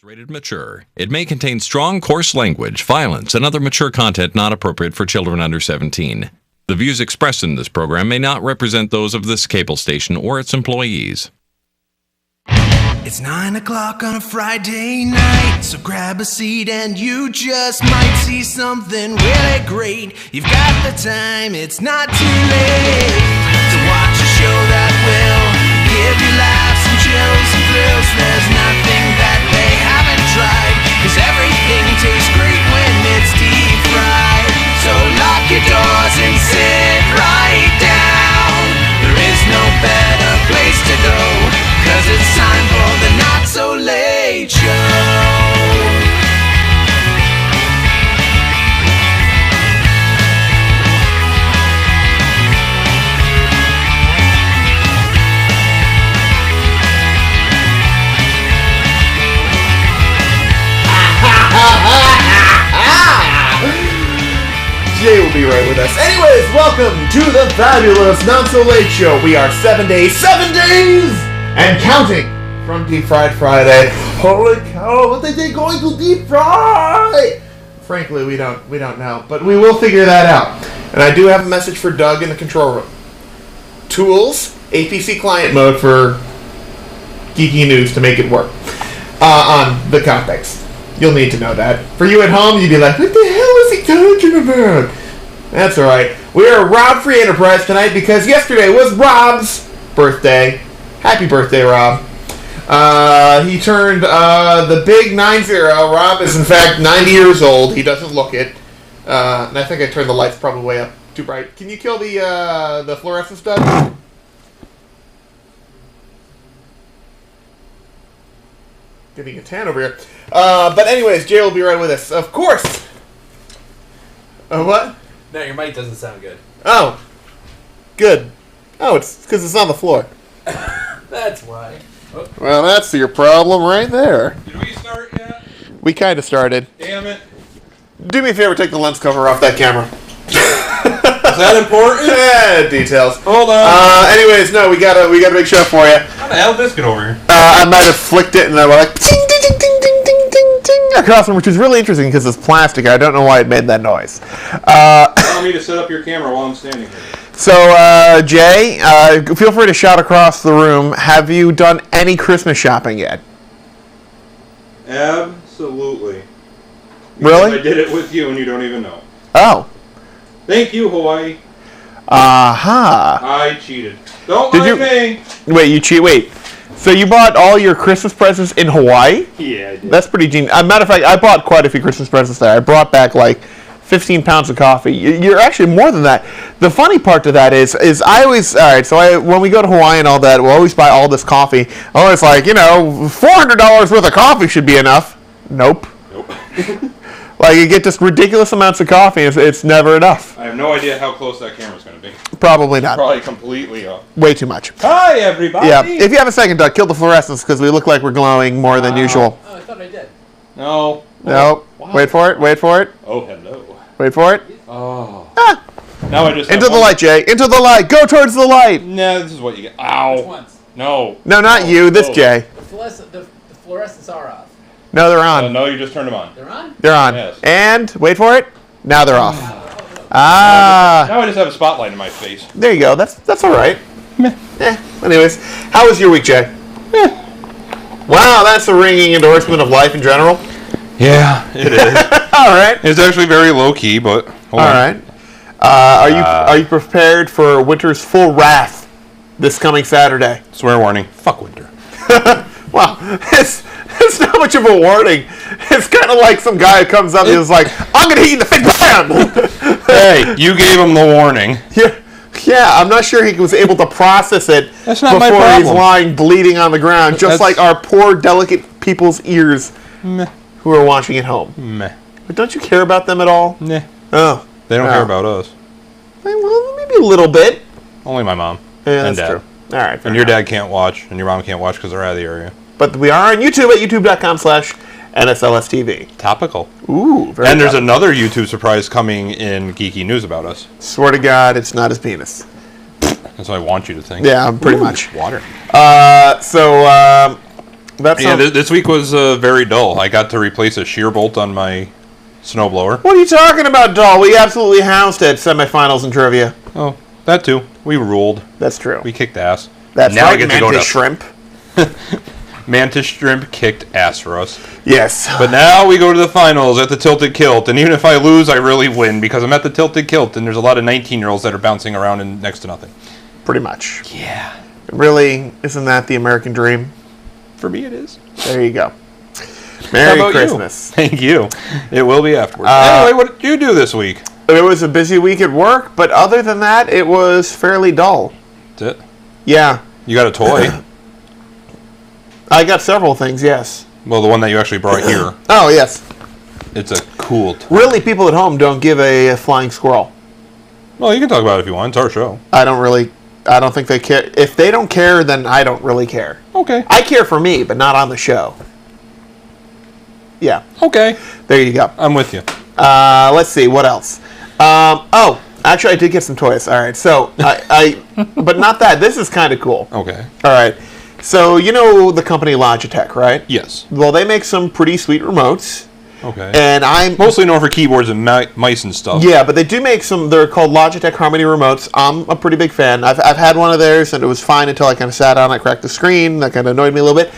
Rated mature. It may contain strong, coarse language, violence, and other mature content not appropriate for children under 17. The views expressed in this program may not represent those of this cable station or its employees. It's 9 o'clock on a Friday night, so grab a seat and you just might see something really great. You've got the time, it's not too late to watch a show that will give you laughs and chills and thrills. There's nothing that they haven't tried, 'cause everything tastes great when it's deep fried. So lock your doors and sit right down. There is no better place to go, 'cause it's time for the Not So Late Show. Jay will be right with us. Anyways, welcome to the fabulous Not So Late Show. We are 7 days, and counting from Deep Fried Friday. Holy cow, what are they going to deep fry? Frankly, we don't know, but we will figure that out. And I do have a message for Doug in the control room. Tools, APC client mode for geeky news to make it work on the Compex. You'll need to know that. For you at home, you'd be like, what the hell is he talking about? That's alright. We are Rob Free Enterprise tonight because yesterday was Rob's birthday. Happy birthday, Rob. He turned the big 90. Rob is in fact 90 years old. He doesn't look it. And I think I turned the lights probably way up too bright. Can you kill the fluorescence, Doug? Getting a tan over here. But anyways, Jay will be right with us. Of course. What? No, your mic doesn't sound good. Oh. Good. Oh, it's because it's on the floor. That's why. Oh. Well, that's your problem right there. Did we start yet? We kind of started. Damn it. Do me a favor, take the lens cover off that camera. Is that important? Yeah, details. Hold on. Anyways, no, we got a big show for you. How the hell did this get over here? I might have flicked it and I went like ding, ding, ding, ding, ding, ding, ding, ding, across them, which is really interesting because it's plastic. I don't know why it made that noise. Allow me to set up your camera while I'm standing here. So, Jay, feel free to shout across the room. Have you done any Christmas shopping yet? Absolutely. Really? I did it with you and you don't even know. Oh. Thank you, Hawaii. Aha. I cheated. Don't Did mind you- me. Wait, you cheat? Wait. So you bought all your Christmas presents in Hawaii? Yeah, I did. That's pretty genius. Matter of fact, I bought quite a few Christmas presents there. I brought back like 15 pounds of coffee. You're actually more than that. The funny part to that is I always, when we go to Hawaii and all that, we'll always buy all this coffee. I'm always like, $400 worth of coffee should be enough. Nope. Like, you get just ridiculous amounts of coffee. It's never enough. I have no idea how close that camera's going to be. Probably not. Probably completely off. Way too much. Hi, everybody. Yeah. If you have a second, Doug, kill the fluorescence because we look like we're glowing more than usual. Oh, I thought I did. No. No. Wow. Wait for it. Wait for it. Oh, hello. Wait for it. Oh. Ah. Now I just Into the light, Jay. Into the light. Go towards the light. No, this is what you get. Which Ow. ones? No. No, not you. This Oh. Jay. The fluorescents are off. No, they're on. No, you just turned them on. They're on? They're on. Yes. And wait for it. Now they're off. Ah. Now I just have a spotlight in my face. There you go. That's all right. Anyways, how was your week, Jay? Wow, that's a ringing endorsement of life in general. Yeah, it is. All right. It's actually very low key, but hold All on. right. Are you prepared for winter's full wrath this coming Saturday? Swear warning. Fuck winter. Well, it's not much of a warning. It's kind of like some guy who comes up and is like, I'm going to hit you in the face. Bam! Hey, you gave him the warning. Yeah, I'm not sure he was able to process it That's not before my he's problem. lying bleeding on the ground, just like our poor, delicate people's ears who are watching at home. Meh. But don't you care about them at all? Nah. Oh. They don't No. care about us. Well, maybe a little bit. Only my mom. Yeah, and that's dad. true. All right. And your dad can't watch, and your mom can't watch because they're out of the area. But we are on YouTube at youtube.com/NSLSTV. Topical. Ooh, very And there's topical. another YouTube surprise coming in Geeky News about us. Swear to God, it's not his penis. That's what I want you to think. Yeah, pretty much. Water. That's Yeah, this week was very dull. I got to replace a shear bolt on my snowblower. What are you talking about, doll? We absolutely housed at semifinals in trivia. Oh, that too. We ruled. That's true. We kicked ass. That's now right, I get to go Mantis to shrimp. Mantis Shrimp kicked ass for us. Yes. But now we go to the finals at the Tilted Kilt, and even if I lose, I really win because I'm at the Tilted Kilt, and there's a lot of 19-year-olds that are bouncing around in next to nothing. Pretty much. Yeah. Really, isn't that the American dream? For me, it is. There you go. How Merry about Christmas. you? Thank you. It will be afterwards. Anyway, what did you do this week? It was a busy week at work, but other than that, it was fairly dull. That's it? Yeah. You got a toy. I got several things, yes. Well, the one that you actually brought here. Oh, yes. It's a cool toy. Really, people at home don't give a flying squirrel. Well, you can talk about it if you want. It's our show. I don't think they care. If they don't care, then I don't really care. Okay. I care for me, but not on the show. Yeah. Okay. There you go. I'm with you. Let's see, what else? Actually, I did get some toys. All right, so but not that. This is kind of cool. Okay. All right, so you know the company Logitech, right? Yes. Well, they make some pretty sweet remotes, Okay. and I'm Mostly known for keyboards and mice and stuff. yeah, but they do make some. They're called Logitech Harmony remotes. I'm a pretty big fan. I've had one of theirs, and it was fine until I kind of sat on it, cracked the screen. That kind of annoyed me a little bit.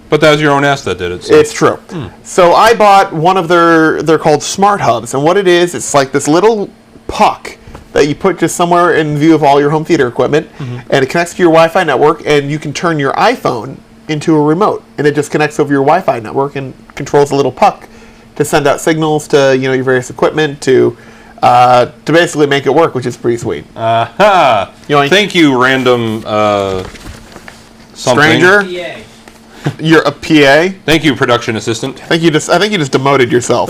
But that was your own ass that did it. So. It's true. So I bought one of they're called Smart Hubs, and what it is, it's like this little puck that you put just somewhere in view of all your home theater equipment, and it connects to your Wi-Fi network, and you can turn your iPhone into a remote, and it just connects over your Wi-Fi network and controls a little puck to send out signals to your various equipment to basically make it work, which is pretty sweet. Aha! Yoink. Thank you, random something. Stranger, PA. you're a PA. Thank you, production assistant. I think you just demoted yourself.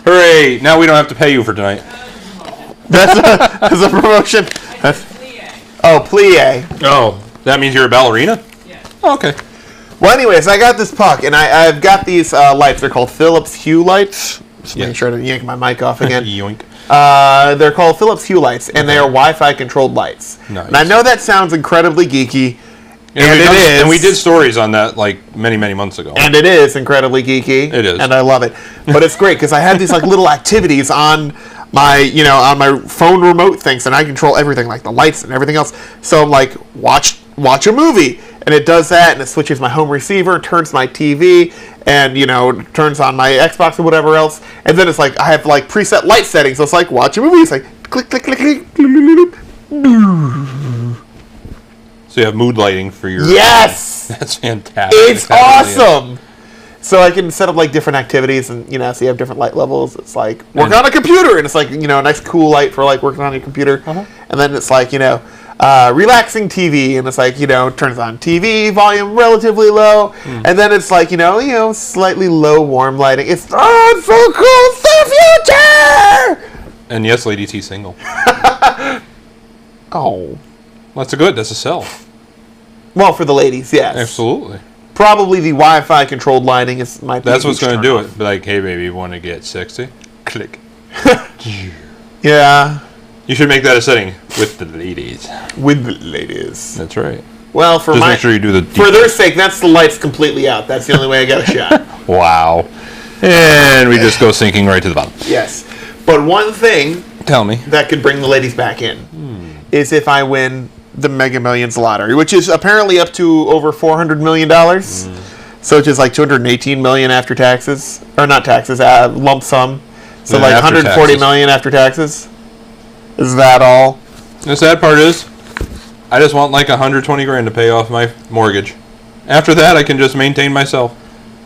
Hooray! Now we don't have to pay you for tonight. That's a promotion. Oh, plie. Oh, that means you're a ballerina? Yeah. Oh, okay. Well, anyways, I got this puck, and I've got these lights. They're called Philips Hue lights. Just making Yes. sure to yank my mic off again. Yoink. They're called Philips Hue lights, and they are Wi-Fi controlled lights. Nice. And I know that sounds incredibly geeky, And, and we've it done- is. and we did stories on that like many, many months ago. And it is incredibly geeky. It is. and I love it. But it's great because I have these like little activities on my phone remote things, and I control everything, like the lights and everything else. So I'm like, watch a movie, and it does that, and it switches my home receiver, turns my TV, and turns on my Xbox or whatever else. And then it's like I have like preset light settings. So it's like watch a movie. It's like click click click click. Click. So you have mood lighting for your... Yes, That's fantastic. it's That's really awesome. So I can set up like different activities, and so you have different light levels. It's like work on a computer, and it's like a nice cool light for like working on your computer. And then it's like relaxing TV, and it's like turns on TV volume relatively low, and then it's like slightly low warm lighting. It's so cool. It's the future. And yes, Lady T single. Oh, Well, that's a good. That's a sell. well, for the ladies, yes, Absolutely. Probably the Wi-Fi controlled lighting might be. That's what's going to do it. Be like, hey, baby, you want to get sexy? Click. Yeah, You should make that a setting with the ladies. with the ladies. That's right. Well, for Just my make sure you do the... for their sake, that's the lights completely out. That's the only way I got a shot. Wow. And we just go sinking right to the bottom. Yes, but one thing Tell me. that could bring the ladies back in is if I win the Mega Millions lottery, which is apparently up to over $400 million. So which is like $218 million after taxes, or not taxes, lump sum. So Yeah, like after $140 taxes. million after taxes. Is that all? The sad part is, I just want like 120 grand to pay off my mortgage. After that, I can just maintain myself.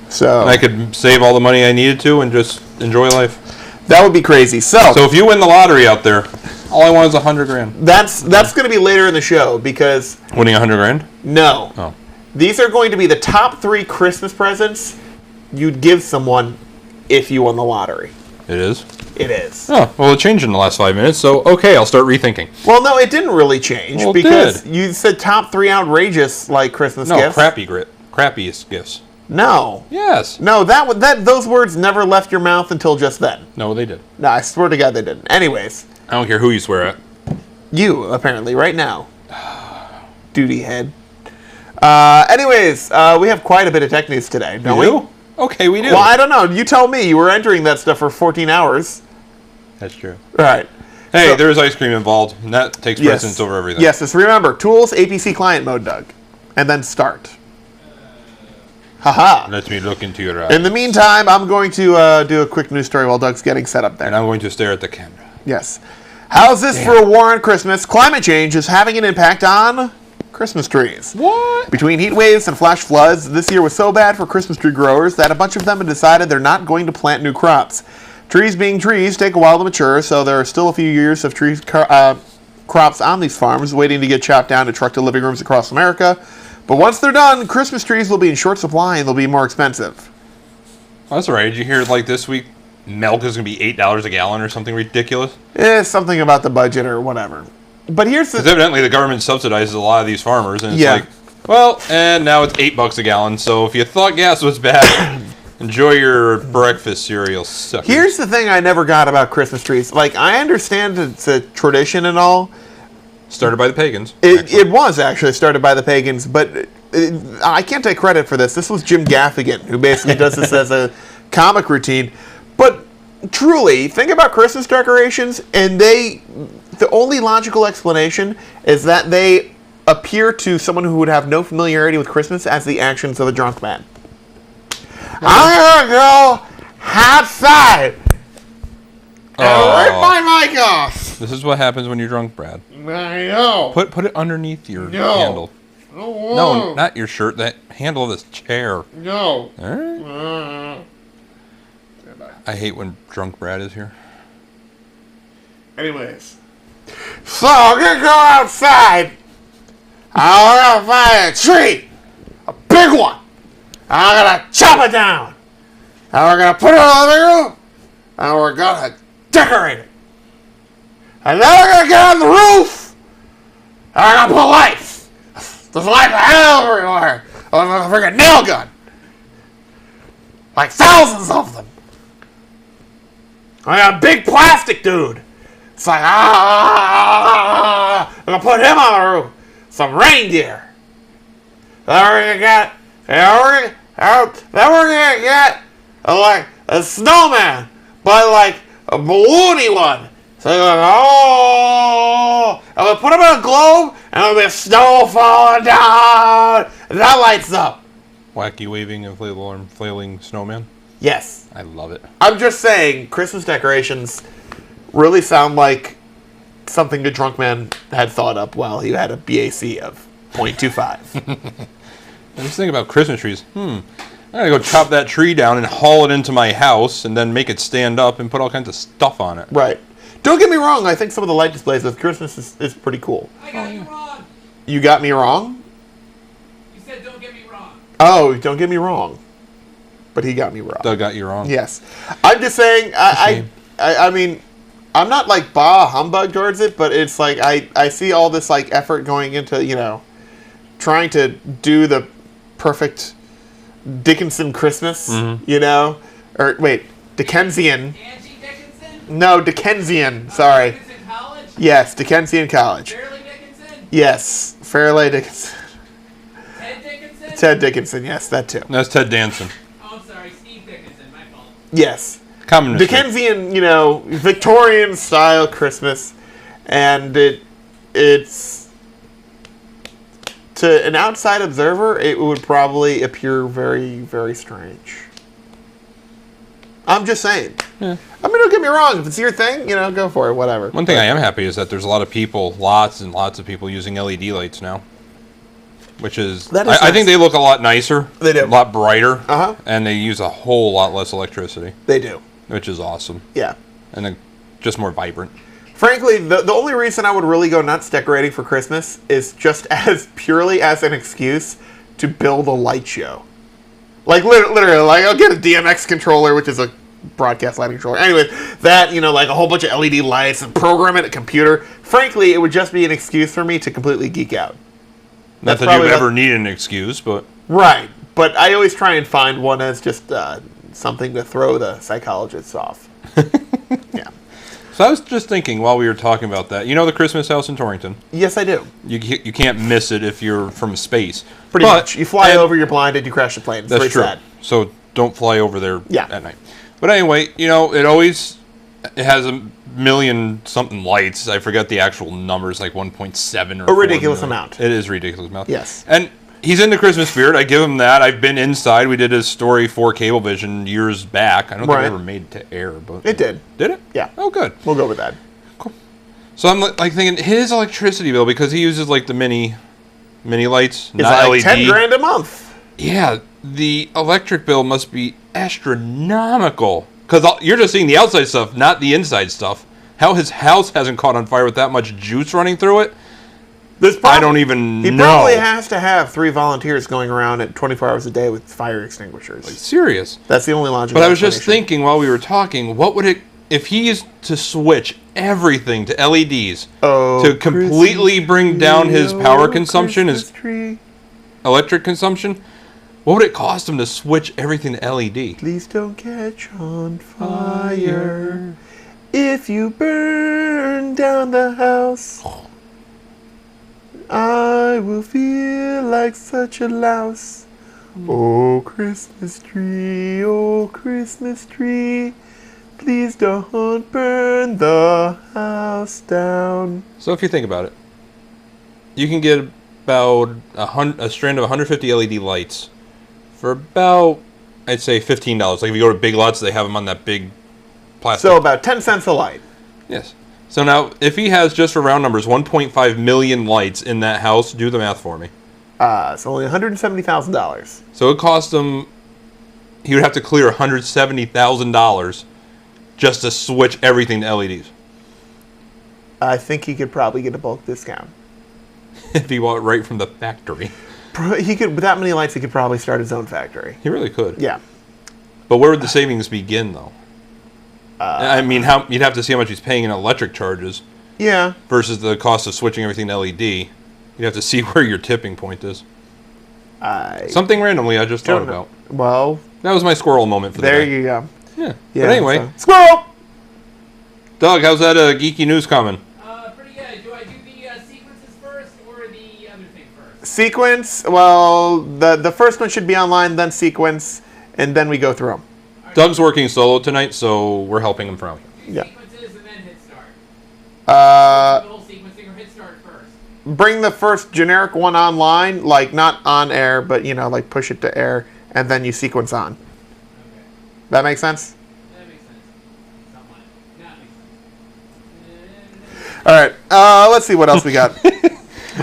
So And I could save all the money I needed to and just enjoy life. that would be crazy. So So if you win the lottery out there, all I want is 100 grand. that's going to be later in the show because Winning 100 grand? no. Oh. These are going to be the top 3 Christmas presents you'd give someone if you won the lottery. It is? It is. Oh, well, it changed in the last 5 minutes, so okay, I'll start rethinking. Well, no, it didn't really change Well, it because did. you said top 3 outrageous Christmas No, gifts. crappiest gifts. No. Yes. No, those words never left your mouth until just then. No, they did. No, I swear to God they didn't. Anyways, I don't care who you swear at. you apparently right now, duty head. Anyways, we have quite a bit of tech news today, don't we? do? Okay, we do. Well, I don't know. You tell me. You were entering that stuff for 14 hours. That's true. All right. Hey, So- there's ice cream involved, and that takes precedence over everything. Yes, just remember, tools, APC client mode, Doug. And then start. Haha. Let me look into your eyes. In the meantime, I'm going to do a quick news story while Doug's getting set up there. And I'm going to stare at the camera. Yes. How's this for a war on Christmas? Climate change is having an impact on Christmas trees. What? Between heat waves and flash floods, this year was so bad for Christmas tree growers that a bunch of them have decided they're not going to plant new crops. Trees being trees take a while to mature, so there are still a few years of crops on these farms waiting to get chopped down and trucked to living rooms across America. But once they're done, Christmas trees will be in short supply and they'll be more expensive. Oh, that's all right. Did you hear, like, this week, milk is going to be $8 a gallon or something ridiculous? Something about the budget or whatever. But here's the... Because evidently the government subsidizes a lot of these farmers, and it's Yeah. like, well, and now it's $8 a gallon, so if you thought gas was bad, enjoy your breakfast cereal, sucker. Here's the thing I never got about Christmas trees. Like, I understand it's a tradition and all. Started by the pagans. It was actually started by the pagans, but I can't take credit for this. This was Jim Gaffigan, who basically does this as a comic routine. But truly, think about Christmas decorations, and the only logical explanation is that they appear to someone who would have no familiarity with Christmas as the actions of a drunk man. I'm gonna go outside and rip my mic off. This is what happens when you're drunk, Brad. I know. Put it underneath your handle. No, not your shirt. That handle of this chair. No. Alright. I hate when drunk Brad is here. Anyways. So I'm gonna go outside. I'm gonna find a tree. A big one. I'm gonna chop it down. And we're gonna put it on the living room. And we're gonna decorate it. And then we're gonna get on the roof. And we're gonna put lights. There's lights everywhere. With a freaking nail gun. Like thousands of them. I got a big plastic dude. It's like, I'm gonna put him on the roof. Some reindeer. Then we're gonna get, then we're gonna get a snowman, but like a balloony one. So you're like, oh, and we put him in a globe, and there'll be snow falling down, and that lights up. Wacky waving inflatable flailing snowman. Yes. I love it. I'm just saying, Christmas decorations really sound like something a drunk man had thought up while he had a BAC of 0.25. I just think about Christmas trees. I gotta go chop that tree down and haul it into my house and then make it stand up and put all kinds of stuff on it. Right. Don't get me wrong, I think some of the light displays with Christmas is pretty cool. I got you wrong. You got me wrong? You said don't get me wrong. Oh, don't get me wrong. But he got me wrong. Doug got you wrong. Yes. I'm just saying, I mean, I'm not like bah humbug towards it, but it's like I see all this like effort going into, you know, trying to do the perfect Dickinson Christmas, you know? Or wait, Dickensian. Angie Dickinson? No, Dickensian. Sorry. Dickinson College? Yes, Dickensian College. Fairleigh Dickinson? Yes, Fairleigh Dickinson. Ted Dickinson? Ted Dickinson, yes, that too. That's Ted Danson. Oh, I'm sorry. Steve Dickinson. My fault. Yes. Communist. Dickensian, you know, Victorian style Christmas, and it's to an outside observer, it would probably appear very, very strange. I'm just saying. Yeah. I mean, don't get me wrong. If it's your thing, you know, go for it. Whatever. One thing I am happy is that there's a lot of people, lots and lots of people using LED lights now. Which is, That is I nice. think they look a lot nicer. They do. A lot brighter. Uh-huh. And they use a whole lot less electricity, They do. which is awesome. Yeah. And then just more vibrant. Frankly, the only reason I would really go nuts decorating for Christmas is just as purely as an excuse to build a light show. Like, literally, like, I'll get a DMX controller, which is a broadcast lighting controller. Anyway, that, you know, like a whole bunch of LED lights and program it at a computer. Frankly, it would just be an excuse for me to completely geek out. Not that probably you ever what- need an excuse, but Right. But I always try and find one as just something to throw the psychologists off. Yeah. So I was just thinking while we were talking about that. You know the Christmas house in Torrington? Yes, I do. You can't miss it if you're from space. Pretty much. You fly over, you're blinded, you crash the plane. It's That's very true. sad. So don't fly over there Yeah. at night. But anyway, you know, it has a million something lights. I forget the actual numbers, like 1.7 or A ridiculous 4 million. amount. It is a ridiculous amount. Yes. And he's in the Christmas spirit. I give him that. I've been inside. We did a story for Cablevision years back. I don't think it ever made it to air, but It did. Did it? Yeah. Oh, good. We'll go with that. So I'm like thinking his electricity bill, because he uses like the mini lights, It's not like LED. $10,000 a month. Yeah, the electric bill must be astronomical. Because you're just seeing the outside stuff, not the inside stuff. How his house hasn't caught on fire with that much juice running through it, I don't even know. He probably has to have 3 volunteers going around at 24 hours a day with fire extinguishers. Serious. That's the only logical But I was just explanation. thinking while we were talking, what would it, if he is to switch everything to LEDs Oh, to completely bring down his power consumption, his Christmas tree. electric consumption, what would it cost him to switch everything to LED? Please don't catch on fire if you burn down the house. I will feel like such a louse. Oh, Christmas tree, please don't burn the house down. So if you think about it, you can get about a strand of 150 LED lights for about, I'd say, $15. Like if you go to Big Lots, they have them on that big plastic. So about 10 cents a light. Yes. So now, if he has, just for round numbers, 1.5 million lights in that house, do the math for me. It's only $170,000. So it cost him, he would have to clear $170,000 just to switch everything to LEDs. I think he could probably get a bulk discount. If he bought it right from the factory. He could, with that many lights, he could probably start his own factory. He really could. Yeah. But where would the savings begin, though? I mean, you'd have to see how much he's paying in electric charges Yeah. versus the cost of switching everything to LED. You'd have to see where your tipping point is. Something randomly I just thought about. Well, That was my squirrel moment for the there day. you go. Yeah. Yeah, But anyway, so- Squirrel! Doug, how's that geeky news coming? Pretty good. Do I do the sequences first or the other thing first? Sequence, well, the first one should be online, then sequence, and then we go through them. Doug's working solo tonight, so we're helping him from. Yeah. Sequences and then hit start. Uh, The whole sequencing or hit start first. bring the first generic one online, like not on air, but like push it to air, and then you sequence on. Okay. That make sense? That makes sense. Somewhat. That makes sense. All right. Let's see what else we got.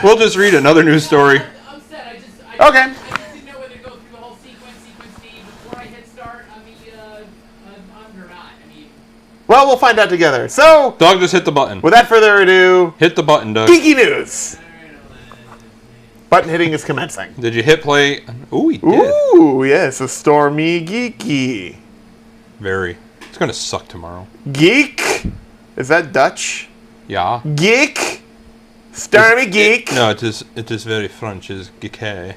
We'll just read another news story. I'm set. I just Okay. I just didn't know whether to go through the whole sequence D before I hit start on the on or not. I mean, Well, we'll find out together. So, Doug, just hit the button. without further ado, Hit the button, Doug. geeky news. Button hitting is commencing. Did you hit play? Ooh, he did. Ooh, yes, a stormy geeky. Very. It's going to suck tomorrow. Geek? Is that Dutch? Yeah. Geek? Stormy geek? No, it is very French. It's geeky.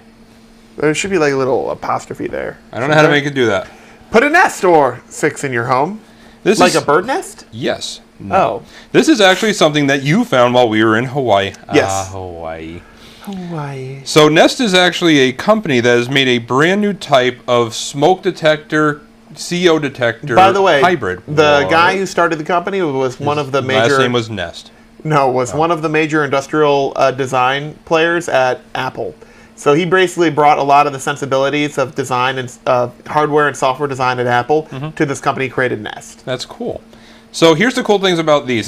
There should be like a little apostrophe there. I don't know how to make it do that. Put a nest or 6 in your home. This Like is a bird nest? Yes. Oh. This is actually something that you found while we were in Hawaii. Yes. Hawaii. Hawaii. So Nest is actually a company that has made a brand new type of smoke detector, CO detector By the way, hybrid. the What? guy who started the company was one of the major... Last name was Nest. No, was one of the major industrial design players at Apple. So he basically brought a lot of the sensibilities of design and hardware and software design at Apple to this company created Nest. That's cool. So here's the cool things about these.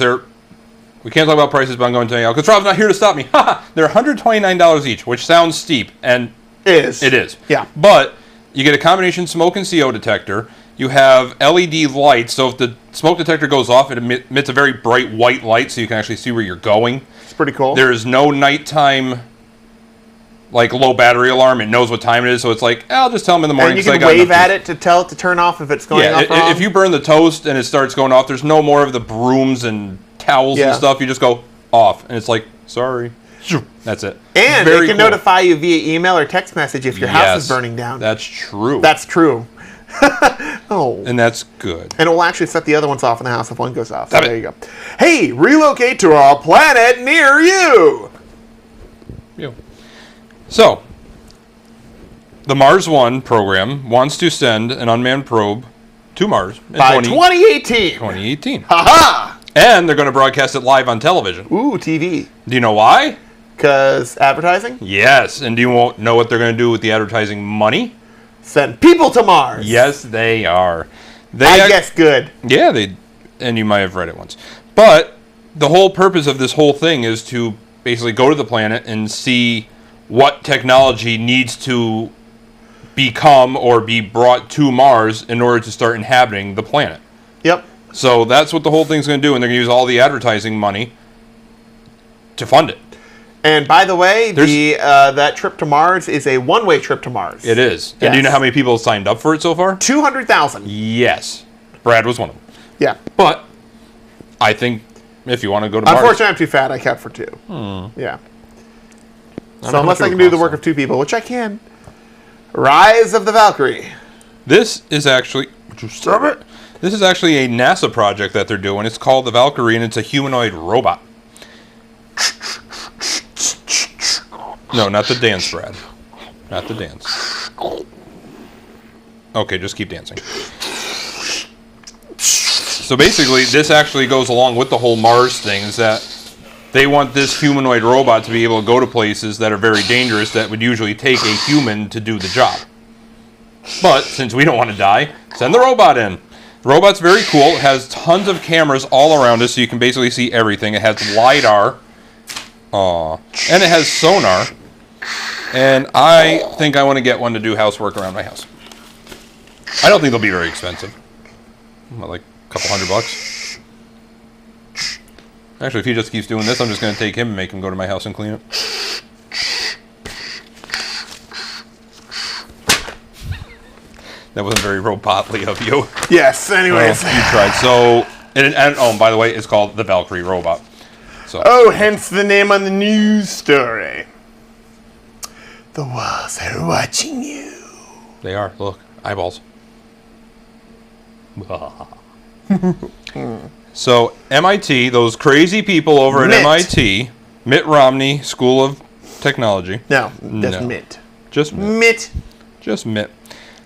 We can't talk about prices, but I'm going to tell you because Rob's not here to stop me. They're $129 each, which sounds steep, and It is. it is. Yeah. But you get a combination smoke and CO detector. You have LED lights, so if the smoke detector goes off, it emits a very bright white light, so you can actually see where you're going. It's pretty cool. There is no nighttime, like, low battery alarm. It knows what time it is, so it's like, I'll just tell them in the morning. and you 'cause I can got wave enough at juice. it to tell it to turn off if it's going off wrong. If you burn the toast and it starts going off, there's no more of the brooms and towels Yeah. and stuff. You just go off, and it's like, sorry. That's it. And Very it can cool. notify you via email or text message if your house is Yes, burning down. That's true. That's true. Oh. And that's good. And it will actually set the other ones off in the house if one goes off. So Damn it. there you go. Hey, relocate to a planet near you! So, the Mars One program wants to send an unmanned probe to Mars in By 2018! 2018. Ha-ha! And they're going to broadcast it live on television. Ooh, TV. Do you know why? Because advertising? Yes. And do you know what they're going to do with the advertising money? Send people to Mars! Yes, they are. I guess good. Yeah, and you might have read it once. But the whole purpose of this whole thing is to basically go to the planet and see what technology needs to become or be brought to Mars in order to start inhabiting the planet. Yep. So that's what the whole thing's going to do, and they're going to use all the advertising money to fund it. And by the way, that trip to Mars is a one-way trip to Mars. It is. And do you know how many people signed up for it so far? 200,000. Yes. Brad was one of them. Yeah. But I think if you want to go to Mars... Unfortunately, I'm too fat. I kept for two. Yeah. So unless I can do the work of two people, which I can. Rise of the Valkyrie. This is actually... Would you stop it? This is actually a NASA project that they're doing. It's called the Valkyrie, and it's a humanoid robot. No, not the dance, Brad. Not the dance. Okay, just keep dancing. So basically, this actually goes along with the whole Mars thing, is that they want this humanoid robot to be able to go to places that are very dangerous that would usually take a human to do the job. But since we don't want to die, send the robot in. The robot's very cool. It has tons of cameras all around us, so you can basically see everything. It has LiDAR. And it has sonar. And I think I want to get one to do housework around my house. I don't think they'll be very expensive. Like a couple $100. Actually, if he just keeps doing this, I'm just going to take him and make him go to my house and clean it. That wasn't very robotly of you. Yes, anyways. You tried. So, and oh, by the way, it's called the Valkyrie robot. So. Oh, hence the name on the news story. The walls are watching you. They are. Look, eyeballs. So, MIT, those crazy people over at MIT, Mitt Romney School of Technology. No, just Mitt. Just Mitt. Mitt. Just Mitt.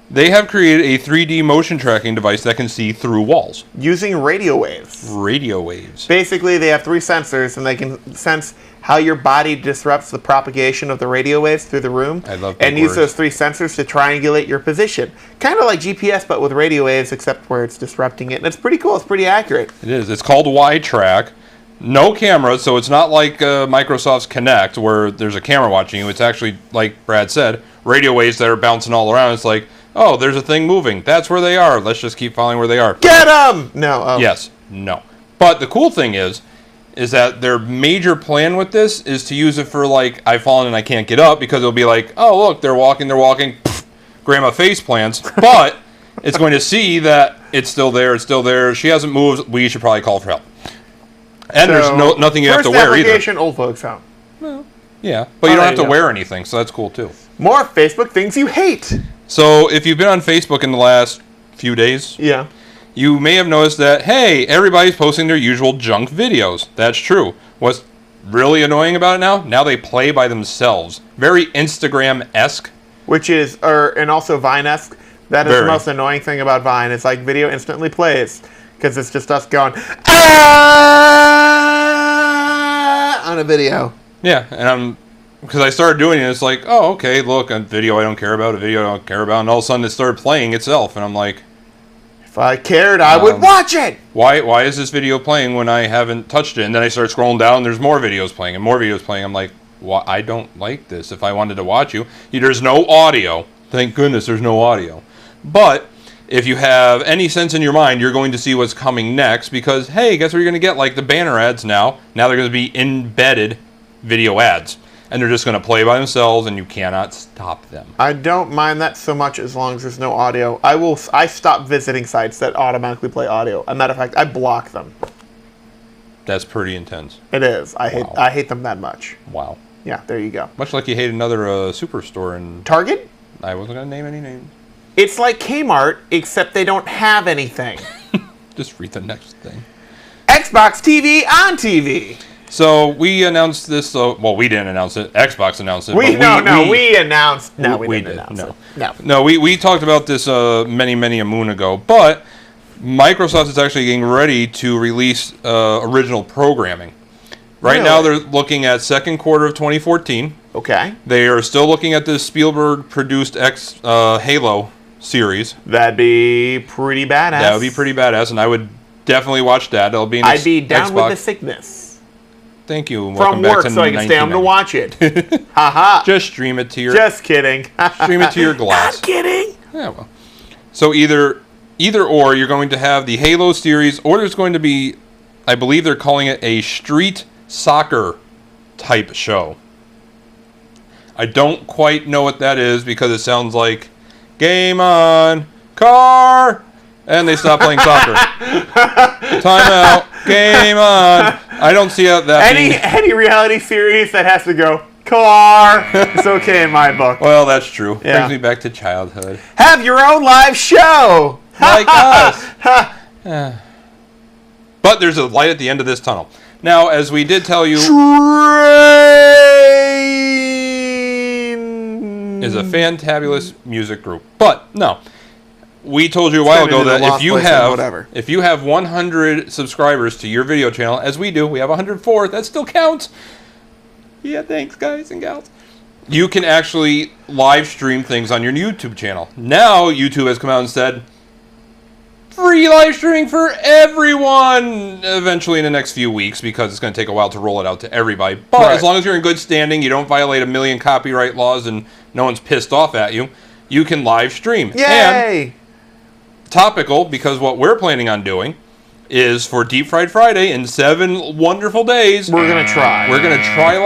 They have created a 3D motion tracking device that can see through walls. Using radio waves. Radio waves. Basically, they have 3 sensors, and they can sense how your body disrupts the propagation of the radio waves through the room. I love and big use words. those 3 sensors to triangulate your position. Kind of like GPS, but with radio waves, except where it's disrupting it. And it's pretty cool. It's pretty accurate. It is. It's called Y-Track. No cameras, so it's not like Microsoft's Kinect, where there's a camera watching you. It's actually, like Brad said, radio waves that are bouncing all around. It's like, oh, there's a thing moving. That's where they are. Let's just keep following where they are. Get them! No. Oh. Yes. No. But the cool thing is that their major plan with this is to use it for, like, I've fallen and I can't get up, because it'll be like, oh, look, they're walking. Pfft, grandma face plants. But it's going to see that it's still there. She hasn't moved. We should probably call for help. And So, there's nothing you have to wear either. First application, old folks home. Yeah, but you don't have to yeah. wear anything, so that's cool too. More Facebook things you hate. So if you've been on Facebook in the last few days, Yeah. you may have noticed that, hey, everybody's posting their usual junk videos. That's true. What's really annoying about it now they play by themselves. Very Instagram-esque. Which is, and also Vine-esque. That is Very. the most annoying thing about Vine. It's like video instantly plays. Because it's just us going, on a video. Yeah, and because I started doing it, it's like, oh, okay, look, a video I don't care about, and all of a sudden it started playing itself, and I'm like, If I cared, I would watch it. why is this video playing when I haven't touched it? And then I start scrolling down, there's more videos playing, and more videos playing. I'm like, well, I don't like this. If I wanted to watch you, there's no audio. Thank goodness there's no audio. But if you have any sense in your mind, you're going to see what's coming next, because, hey, guess what you're going to get? Like the banner ads now. Now they're going to be embedded video ads. And they're just going to play by themselves, and you cannot stop them. I don't mind that so much as long as there's no audio. I stop visiting sites that automatically play audio. As a matter of fact, I block them. That's pretty intense. It is. I hate them that much. Wow. Yeah, there you go. Much like you hate another superstore in... Target? I wasn't going to name any names. It's like Kmart, except they don't have anything. Just read the next thing. Xbox TV on TV. So we announced this. Well, we didn't announce it. Xbox announced it. We but announced. No, we didn't did. announce No. it. No. We talked about this many a moon ago. But Microsoft is actually getting ready to release original programming. Right now, they're looking at second quarter of 2014. Okay. They are still looking at this Spielberg-produced Halo series. That'd be pretty badass. That would be pretty badass, and I would definitely watch that. It'll be an I'd be down Xbox. with the sickness. Thank you. and From welcome back work, to so I can stay home to watch it. Haha. Just stream it to your. Just kidding. Stream it to your glass. Not kidding. Yeah, well. So either or, you're going to have the Halo series, or there's going to be, I believe they're calling it a street soccer type show. I don't quite know what that is because it sounds like game on, car, and they stop playing soccer. Time out, game on. I don't see how that Any reality series that has to go car, it's okay in my book. Well, that's true. Yeah. Brings me back to childhood. Have your own live show. Like us. But there's a light at the end of this tunnel. Now, as we did tell you, Train is a fantabulous music group. But no, we told you a while ago that if you have 100 subscribers to your video channel, as we do, we have 104. That still counts. Yeah, thanks, guys and gals. You can actually live stream things on your YouTube channel. Now, YouTube has come out and said, free live streaming for everyone eventually in the next few weeks because it's going to take a while to roll it out to everybody. But as long as you're in good standing, you don't violate a million copyright laws, and no one's pissed off at you, you can live stream. Yay! And topical, because what we're planning on doing is for Deep Fried Friday in 7 wonderful days. We're going to try. We're going to try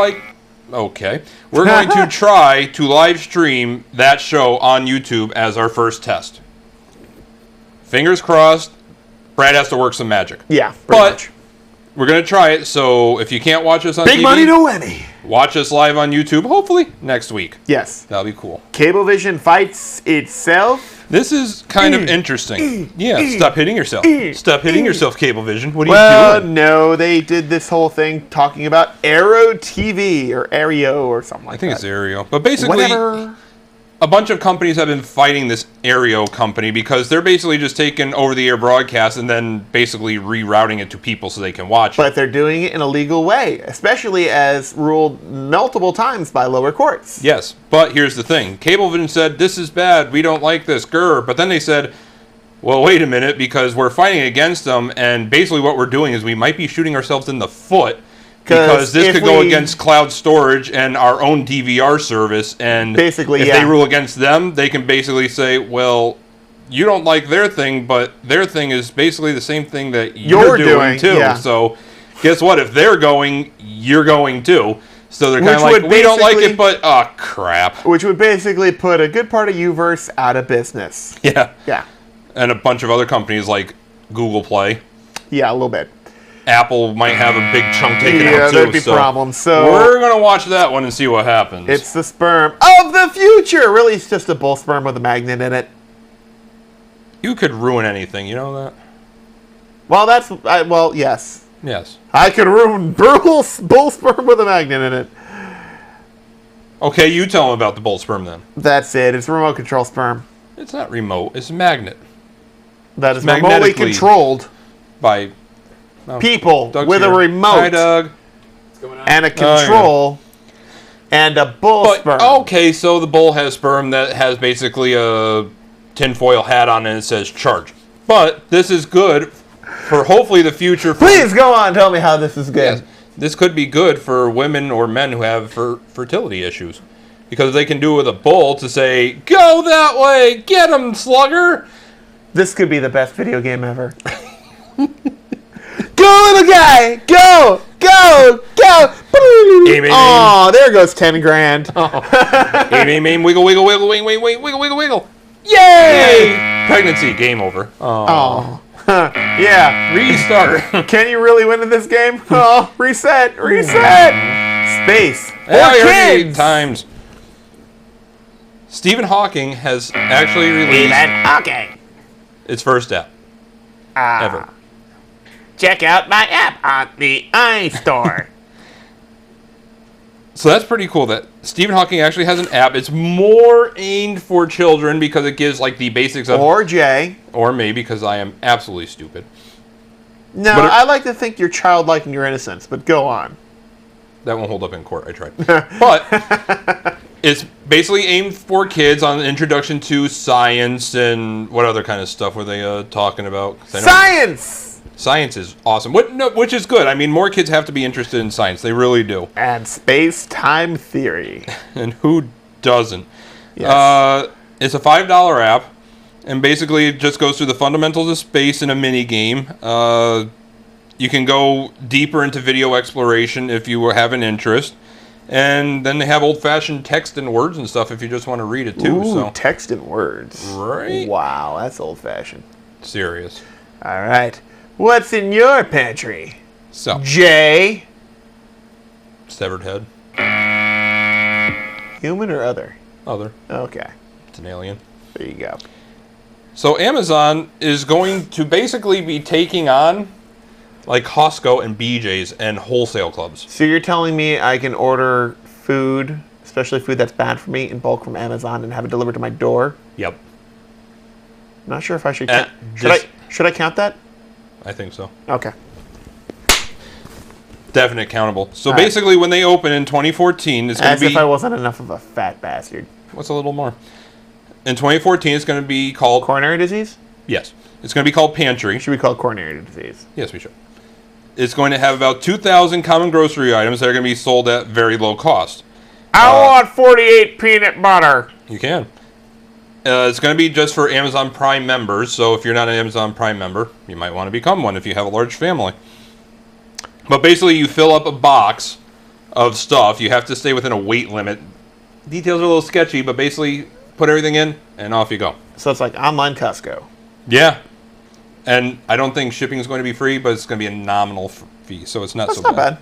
We're going to try to live stream that show on YouTube as our first test. Fingers crossed, Brad has to work some magic. Yeah, but we're going to try it, so if you can't watch us on Big TV, money to Emmy. watch us live on YouTube, hopefully next week. Yes. That'll be cool. Cablevision fights itself. This is kind of interesting. Yeah, stop hitting yourself. Stop hitting yourself, Cablevision. What are you doing? No, they did this whole thing talking about Aero TV or Aereo or something like that. I think it's Aereo. But basically, Whatever. a bunch of companies have been fighting this Aereo company because they're basically just taking over-the-air broadcast and then basically rerouting it to people so they can watch it. But they're doing it in a legal way, especially as ruled multiple times by lower courts. Yes, but here's the thing. Cablevision said, this is bad, we don't like this, grr. But then they said, well, wait a minute, because we're fighting against them, and basically what we're doing is we might be shooting ourselves in the foot because this could go against cloud storage and our own DVR service, and basically, if they rule against them, they can basically say, well, you don't like their thing, but their thing is basically the same thing that you're doing too. Yeah. So guess what? If they're going, you're going too. So they're kind of like, we don't like it, but oh crap. Which would basically put a good part of Uverse out of business. Yeah. Yeah. And a bunch of other companies like Google Play. Yeah, a little bit. Apple might have a big chunk taken out too. Yeah, there'd be problems. So we're gonna watch that one and see what happens. It's the sperm of the future. Really, it's just a bull sperm with a magnet in it. You could ruin anything. You know that? Well, yes. Yes. I could ruin bull sperm with a magnet in it. Okay, you tell them about the bull sperm then. That's it. It's remote control sperm. It's not remote. It's a magnet. That is remotely controlled by people Doug's with here. a remote. Hi, Doug. What's going on? And a control and a bull sperm. Okay, so the bull has sperm that has basically a tinfoil hat on and it says charge. But this is good for hopefully the future. Please go on. Tell me how this is good. Yes, this could be good for women or men who have fertility issues. Because they can do it with a bull to say, go that way, get him, slugger. This could be the best video game ever. Go, little guy! Go! Go! Go! Oh, there goes 10 grand. Aim, wiggle, wiggle, wiggle, wiggle, wiggle, wiggle, wiggle, wiggle. Yay! Pregnancy, game over. Oh. Yeah. Restart. Can you really win in this game? Oh, reset. Space. Yeah, For kids. 8 times. Stephen Hawking has actually released Hawking. its first app ever. Check out my app on the iStore. So that's pretty cool that Stephen Hawking actually has an app. It's more aimed for children because it gives like the basics of... Or Jay. Or me because I am absolutely stupid. No, I like to think you're childlike in your innocence, but go on. That won't hold up in court. I tried. But it's basically aimed for kids on the introduction to science and what other kind of stuff were they talking about? Science! Science is awesome, which is good. I mean, more kids have to be interested in science. They really do. And space-time theory. And who doesn't? Yes. It's a $5 app, and basically it just goes through the fundamentals of space in a mini game. You can go deeper into video exploration if you have an interest. And then they have old-fashioned text and words and stuff if you just want to read it, too. Ooh, text and words. Right? Wow, that's old-fashioned. Serious. All right. What's in your pantry? So, Jay? severed head. Human or other? Other. Okay. It's an alien. There you go. So Amazon is going to basically be taking on like Costco and BJ's and wholesale clubs. So you're telling me I can order food, especially food that's bad for me, in bulk from Amazon and have it delivered to my door? Yep. Not sure if I should count. Should I count that? I think so. Okay. Definite countable. So All right. basically when they open in 2014, it's going As to be... if I wasn't enough of a fat bastard. What's a little more? In 2014, it's going to be called... Coronary disease? Yes. It's going to be called Pantry. Should we call it coronary disease? Yes, we should. It's going to have about 2,000 common grocery items that are going to be sold at very low cost. I want 48 peanut butter. You can. It's going to be just for Amazon Prime members, so if you're not an Amazon Prime member, you might want to become one if you have a large family. But basically, you fill up a box of stuff. You have to stay within a weight limit. Details are a little sketchy, but basically, put everything in, and off you go. So it's like online Costco. Yeah. And I don't think shipping is going to be free, but it's going to be a nominal fee, so it's not That's so not bad.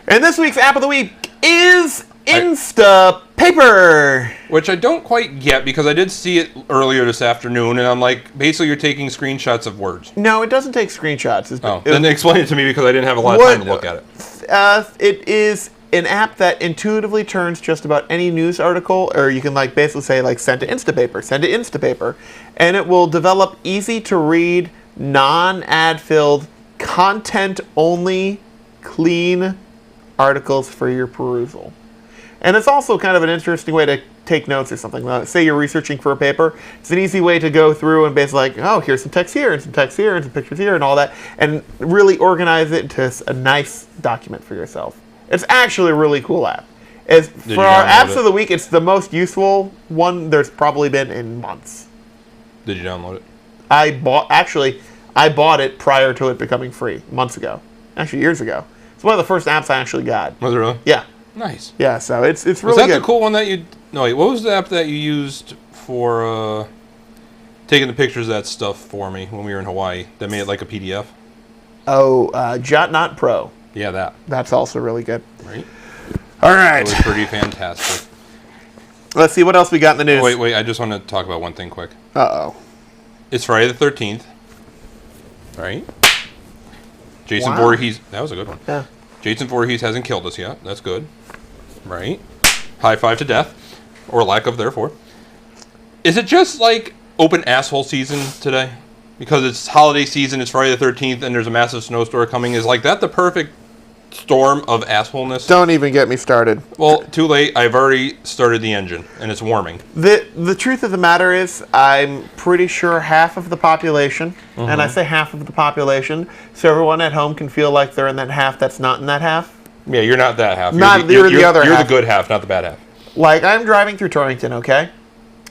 And this week's app of the week is Instapaper. Which I don't quite get because I did see it earlier this afternoon, and I'm like, basically you're taking screenshots of words. No, it doesn't take screenshots. Then explain it to me because I didn't have a lot of time to look at it. It is an app that intuitively turns just about any news article, or you can like basically say like send to Instapaper, and it will develop easy to read, non-ad filled, content only, clean articles for your perusal. And it's also kind of an interesting way to take notes or something. Say you're researching for a paper. It's an easy way to go through and basically like, oh, here's some text here, and some text here, and some pictures here, and all that, and really organize it into a nice document for yourself. It's actually a really cool app. For our apps of the week, it's the most useful one there's probably been in months. Did you download it? I bought it prior to it becoming free, months ago. Actually, years ago. It's one of the first apps I actually got. Was it really? Yeah. Nice. Yeah, so it's really good. Was that the cool one that you... No, wait, what was the app that you used for taking the pictures of that stuff for me when we were in Hawaii that made it like a PDF? Oh, JotNot Pro. Yeah, that. That's also really good. Right? All right. It was pretty fantastic. Let's see what else we got in the news. Wait, I just want to talk about one thing quick. Uh-oh. It's Friday the 13th. Right? Jason Wow. Voorhees... That was a good one. Yeah. Jason Voorhees hasn't killed us yet. That's good. Right? High five to death. Or lack of, therefore. Is it just like open asshole season today? Because it's holiday season, it's Friday the 13th, and there's a massive snowstorm coming. Is like that the perfect storm of assholeness? Don't even get me started. Well, too late. I've already started the engine, and it's warming. The truth of the matter is, I'm pretty sure half of the population, and I say half of the population, so everyone at home can feel like they're in that half that's not in that half. Yeah, you're not that half. You're the other half. You're the good half, not the bad half. Like, I'm driving through Torrington, okay?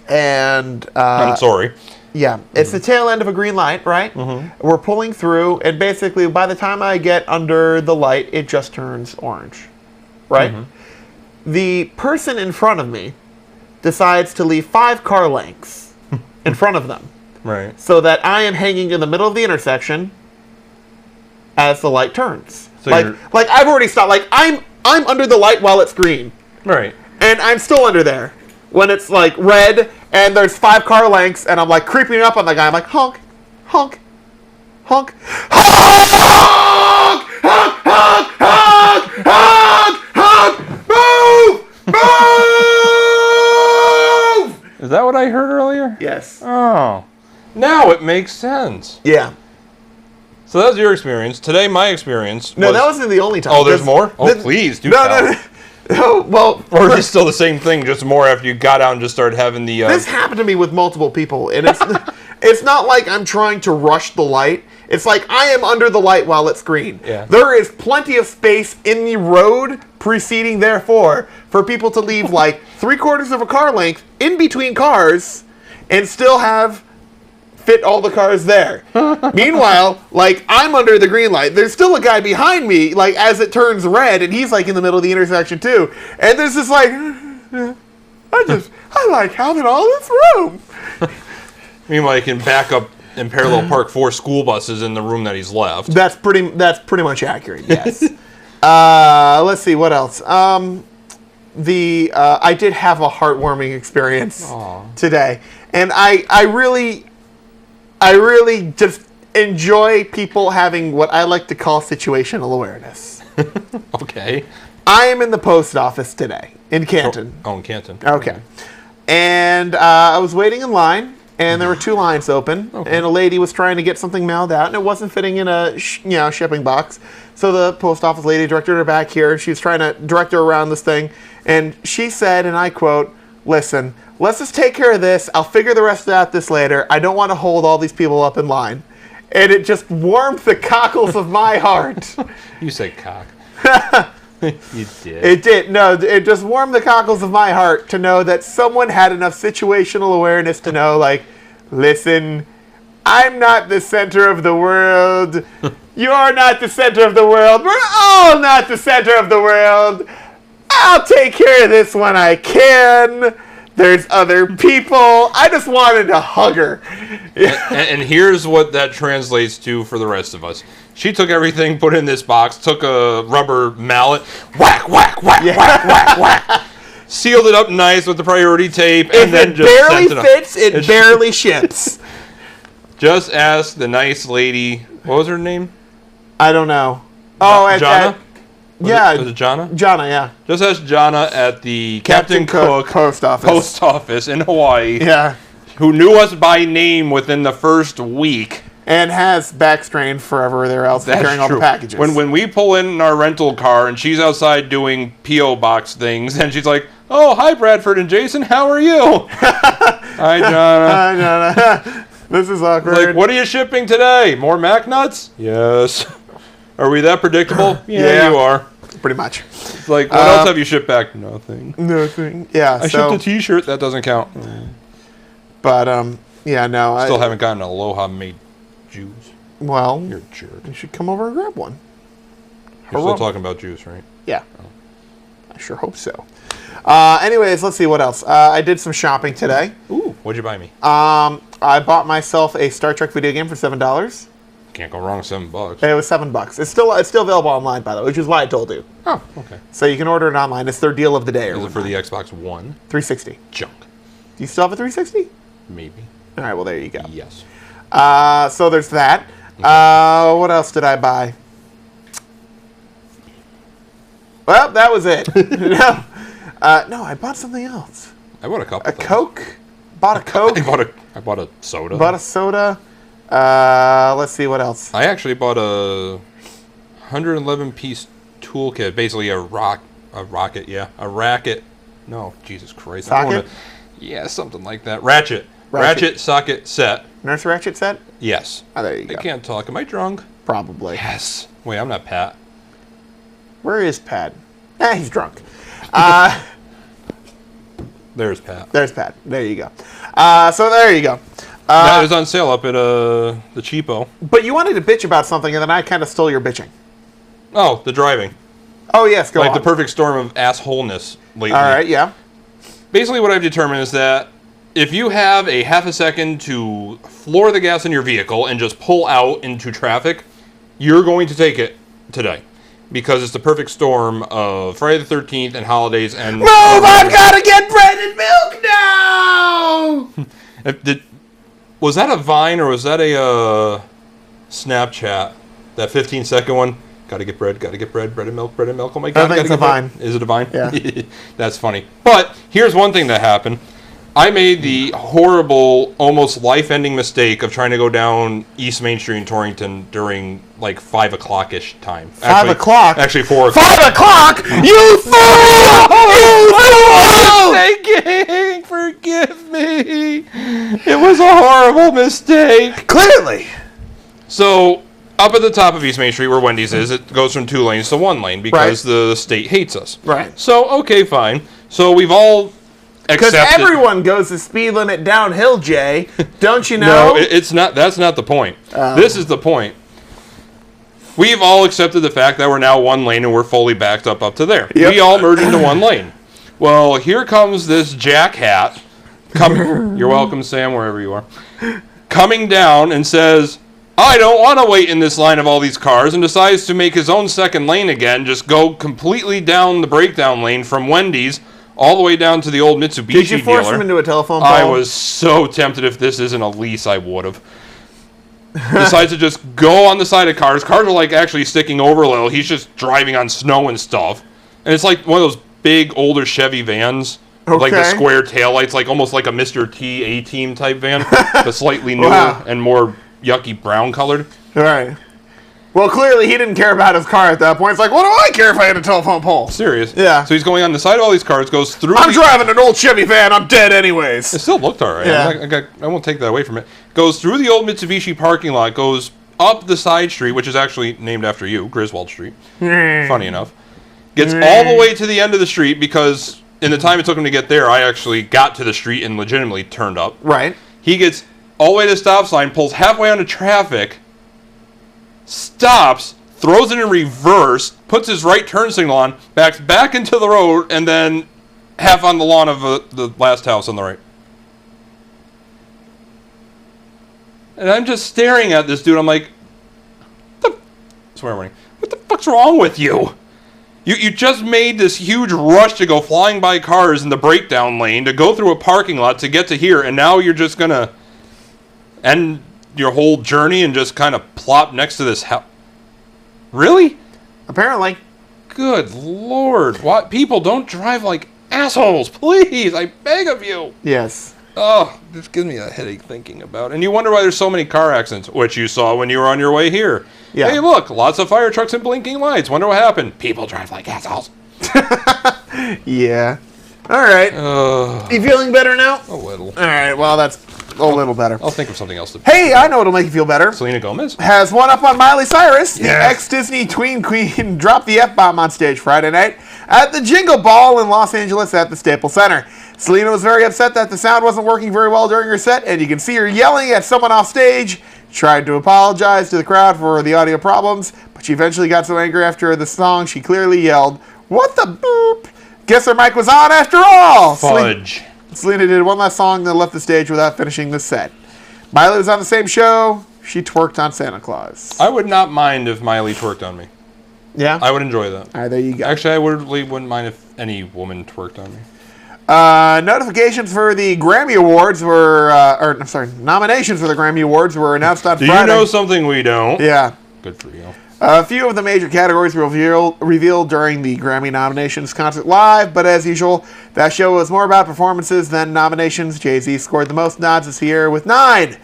And... I'm sorry. Yeah, it's the tail end of a green light, right? We're pulling through, and basically, by the time I get under the light, it just turns orange, right? The person in front of me decides to leave 5 car lengths in front of them, Right. so that I am hanging in the middle of the intersection as the light turns. So like I've already stopped. Like I'm under the light while it's green, Right. and I'm still under there. when it's like red and there's 5 car lengths and I'm like creeping up on the guy. I'm like, honk, honk, honk, honk, honk, honk, honk, honk, honk, move, move. Is that what I heard earlier? Yes. Oh. Now it makes sense. Yeah. So that was your experience. Today, my experience No, that wasn't the only time. Oh, there's more? Oh, please, do tell. No. Oh, well, Or is it still the same thing, just more after you got out and just started having the... this happened to me with multiple people, and it's it's not like I'm trying to rush the light. It's like I am under the light while it's green. Yeah. There is plenty of space in the road preceding, therefore, for people to leave like 3/4 of a car length in between cars and still fit all the cars there. Meanwhile, like, I'm under the green light. There's still a guy behind me, like, as it turns red, and he's, like, in the middle of the intersection, too. And there's this, like, I like having all this room. Meanwhile, you can back up and parallel park 4 school buses in the room that he's left. That's pretty much accurate, yes. Let's see, what else? I did have a heartwarming experience today. And I really just enjoy people having what I like to call situational awareness. Okay. I am in the post office today in Canton. Oh, in Canton. Okay. And I was waiting in line, and there were 2 lines open, and a lady was trying to get something mailed out, and it wasn't fitting in a shipping box. So the post office lady directed her back here, and she was trying to direct her around this thing, and she said, and I quote, "Listen, let's just take care of this. I'll figure the rest out this later. I don't want to hold all these people up in line." And it just warmed the cockles of my heart. You say cock. You did. It did. No, it just warmed the cockles of my heart to know that someone had enough situational awareness to know, like, listen, I'm not the center of the world. You're not the center of the world. We're all not the center of the world. I'll take care of this when I can. There's other people. I just wanted to hug her. And here's what that translates to for the rest of us. She took everything, put it in this box, took a rubber mallet, whack, whack, whack, whack, whack, whack. Sealed it up nice with the priority tape, and then just barely sent it fits, it barely ships. Just ask the nice lady. What was her name? I don't know. Oh, Jana? Yeah. Was it Jana? Jana, yeah. Just ask Jana at the Captain Cook post office in Hawaii. Yeah. Who knew us by name within the first week. And has back strain forever there else carrying all the packages. When we pull in our rental car and she's outside doing P.O. box things, and she's like, "Oh, hi, Bradford and Jason, how are you?" Hi, Jana. Hi, Jana. This is awkward. Like, what are you shipping today? More Mac nuts? Yes. Are we that predictable? Yeah, you are. Pretty much. It's like, what else have you shipped back? Nothing. Nothing. Yeah, I shipped a T-shirt. That doesn't count. But, yeah, no. Still haven't gotten an Aloha made juice. Well, You're a jerk. you should come over and grab one. You're still talking about juice, right? Yeah. I sure hope so. Anyways, let's see what else. I did some shopping today. Ooh, what'd you buy me? I bought myself a Star Trek video game for $7. Can't go wrong with $7. It was $7. It's still available online, by the way, which is why I told you. Oh, okay. So you can order it online. It's their deal of the day. Is it for the Xbox One? 360. Junk. Do you still have a 360? Maybe. All right, well, there you go. Yes. So there's that. Okay. What else did I buy? Well, that was it. No, I bought something else. I bought a couple. A Coke. Bought a Coke. I bought a soda. Bought a soda. Let's see what else. I actually bought a 111-piece toolkit, basically a racket. No, Jesus Christ. Socket? Yeah, something like that. Ratchet socket set. Nurse Ratchet set? Yes. Oh, there you go. I can't talk. Am I drunk? Probably. Yes. Wait, I'm not Pat. Where is Pat? He's drunk. There's Pat. There's Pat. There you go. So there you go. That was on sale up at the Cheapo. But you wanted to bitch about something, and then I kind of stole your bitching. Oh, the driving. Oh, yes, go on. Like the perfect storm of assholeness lately. All right, yeah. Basically what I've determined is that if you have a half a second to floor the gas in your vehicle and just pull out into traffic, you're going to take it today. Because it's the perfect storm of Friday the 13th and holidays and... Move! I've got to get bread and milk Was that a Vine or was that a Snapchat? That 15-second one? Gotta get bread, bread and milk, oh my god. I think it's a Vine. Is it a Vine? Yeah. That's funny. But here's one thing that happened. I made the horrible, almost life-ending mistake of trying to go down East Main Street in Torrington during like 5 o'clock-ish time. 5 o'clock? Actually, 4 o'clock. 5 o'clock? You fool! Thinking, forgive me. It was a horrible mistake. Clearly. So, up at the top of East Main Street where Wendy's is, it goes from 2 lanes to 1 lane because the state hates us. Right. So, okay, fine. So, we've all Because accepted... everyone goes the speed limit downhill, Jay. Don't you No, know? it's not. That's not the point. This is the point. We've all accepted the fact that we're now 1 lane and we're fully backed up to there. Yep. We all merge into 1 lane. Well, here comes this jackhat. You're welcome, Sam, wherever you are. Coming down and says, I don't want to wait in this line of all these cars, and decides to make his own 2nd lane again, just go completely down the breakdown lane from Wendy's all the way down to the old Mitsubishi Did you force dealer. him into a telephone pole? I was so tempted. If this isn't a lease, I would have. Decides to just go on the side of cars. Cars are like actually sticking over a little. He's just driving on snow and stuff. And it's like one of those big older Chevy vans. With like the Okay. square taillights, like almost like a Mr. T A-Team type van, but slightly newer Wow. and more yucky brown colored. All right. Well, clearly he didn't care about his car at that point. It's like, what do I care if I hit a telephone pole? Serious. Yeah. So he's going on the side of all these cars, goes through. I'm driving an old Chevy van. I'm dead anyways. It still looked all right. Yeah. I won't take that away from it. Goes through the old Mitsubishi parking lot, goes up the side street, which is actually named after you, Griswold Street. Funny enough. Gets all the way to the end of the street because in the time it took him to get there, I actually got to the street and legitimately turned up. Right. He gets all the way to the stop sign, pulls halfway onto traffic, stops, throws it in reverse, puts his right turn signal on, backs back into the road, and then half on the lawn of the last house on the right. And I'm just staring at this dude. I'm like, swear warning. What the fuck's wrong with you? You just made this huge rush to go flying by cars in the breakdown lane to go through a parking lot to get to here, and now you're just gonna end your whole journey and just kind of plop next to this house. Really? Apparently. Good Lord. What? People, don't drive like assholes, please. I beg of you. Yes. Oh, this gives me a headache thinking about it. And you wonder why there's so many car accidents, which you saw when you were on your way here. Yeah. Hey, look, lots of fire trucks and blinking lights. Wonder what happened. People drive like assholes. Yeah. All right. You feeling better now? A little. All right. Well, that's a little better. I'll think of something else to... Hey, I know what'll make you feel better. Selena Gomez? Has one up on Miley Cyrus. Yeah. The ex-Disney tween queen dropped the F-bomb on stage Friday night at the Jingle Ball in Los Angeles at the Staples Center. Selena was very upset that the sound wasn't working very well during her set, and you can see her yelling at someone off stage. Tried to apologize to the crowd for the audio problems, but she eventually got so angry after the song she clearly yelled, "What the boop?" Guess her mic was on after all. Fudge. Selena did one last song, then left the stage without finishing the set. Miley was on the same show. She twerked on Santa Claus. I would not mind if Miley twerked on me. Yeah? I would enjoy that. All right, there you go. Actually, I wouldn't mind if any woman twerked on me. Notifications for the Grammy Awards were, nominations for the Grammy Awards were announced on Do Friday. you know something we don't? Yeah. Good for you. A few of the major categories were revealed during the Grammy nominations concert live, but as usual, that show was more about performances than nominations. Jay-Z scored the most nods this year with 9.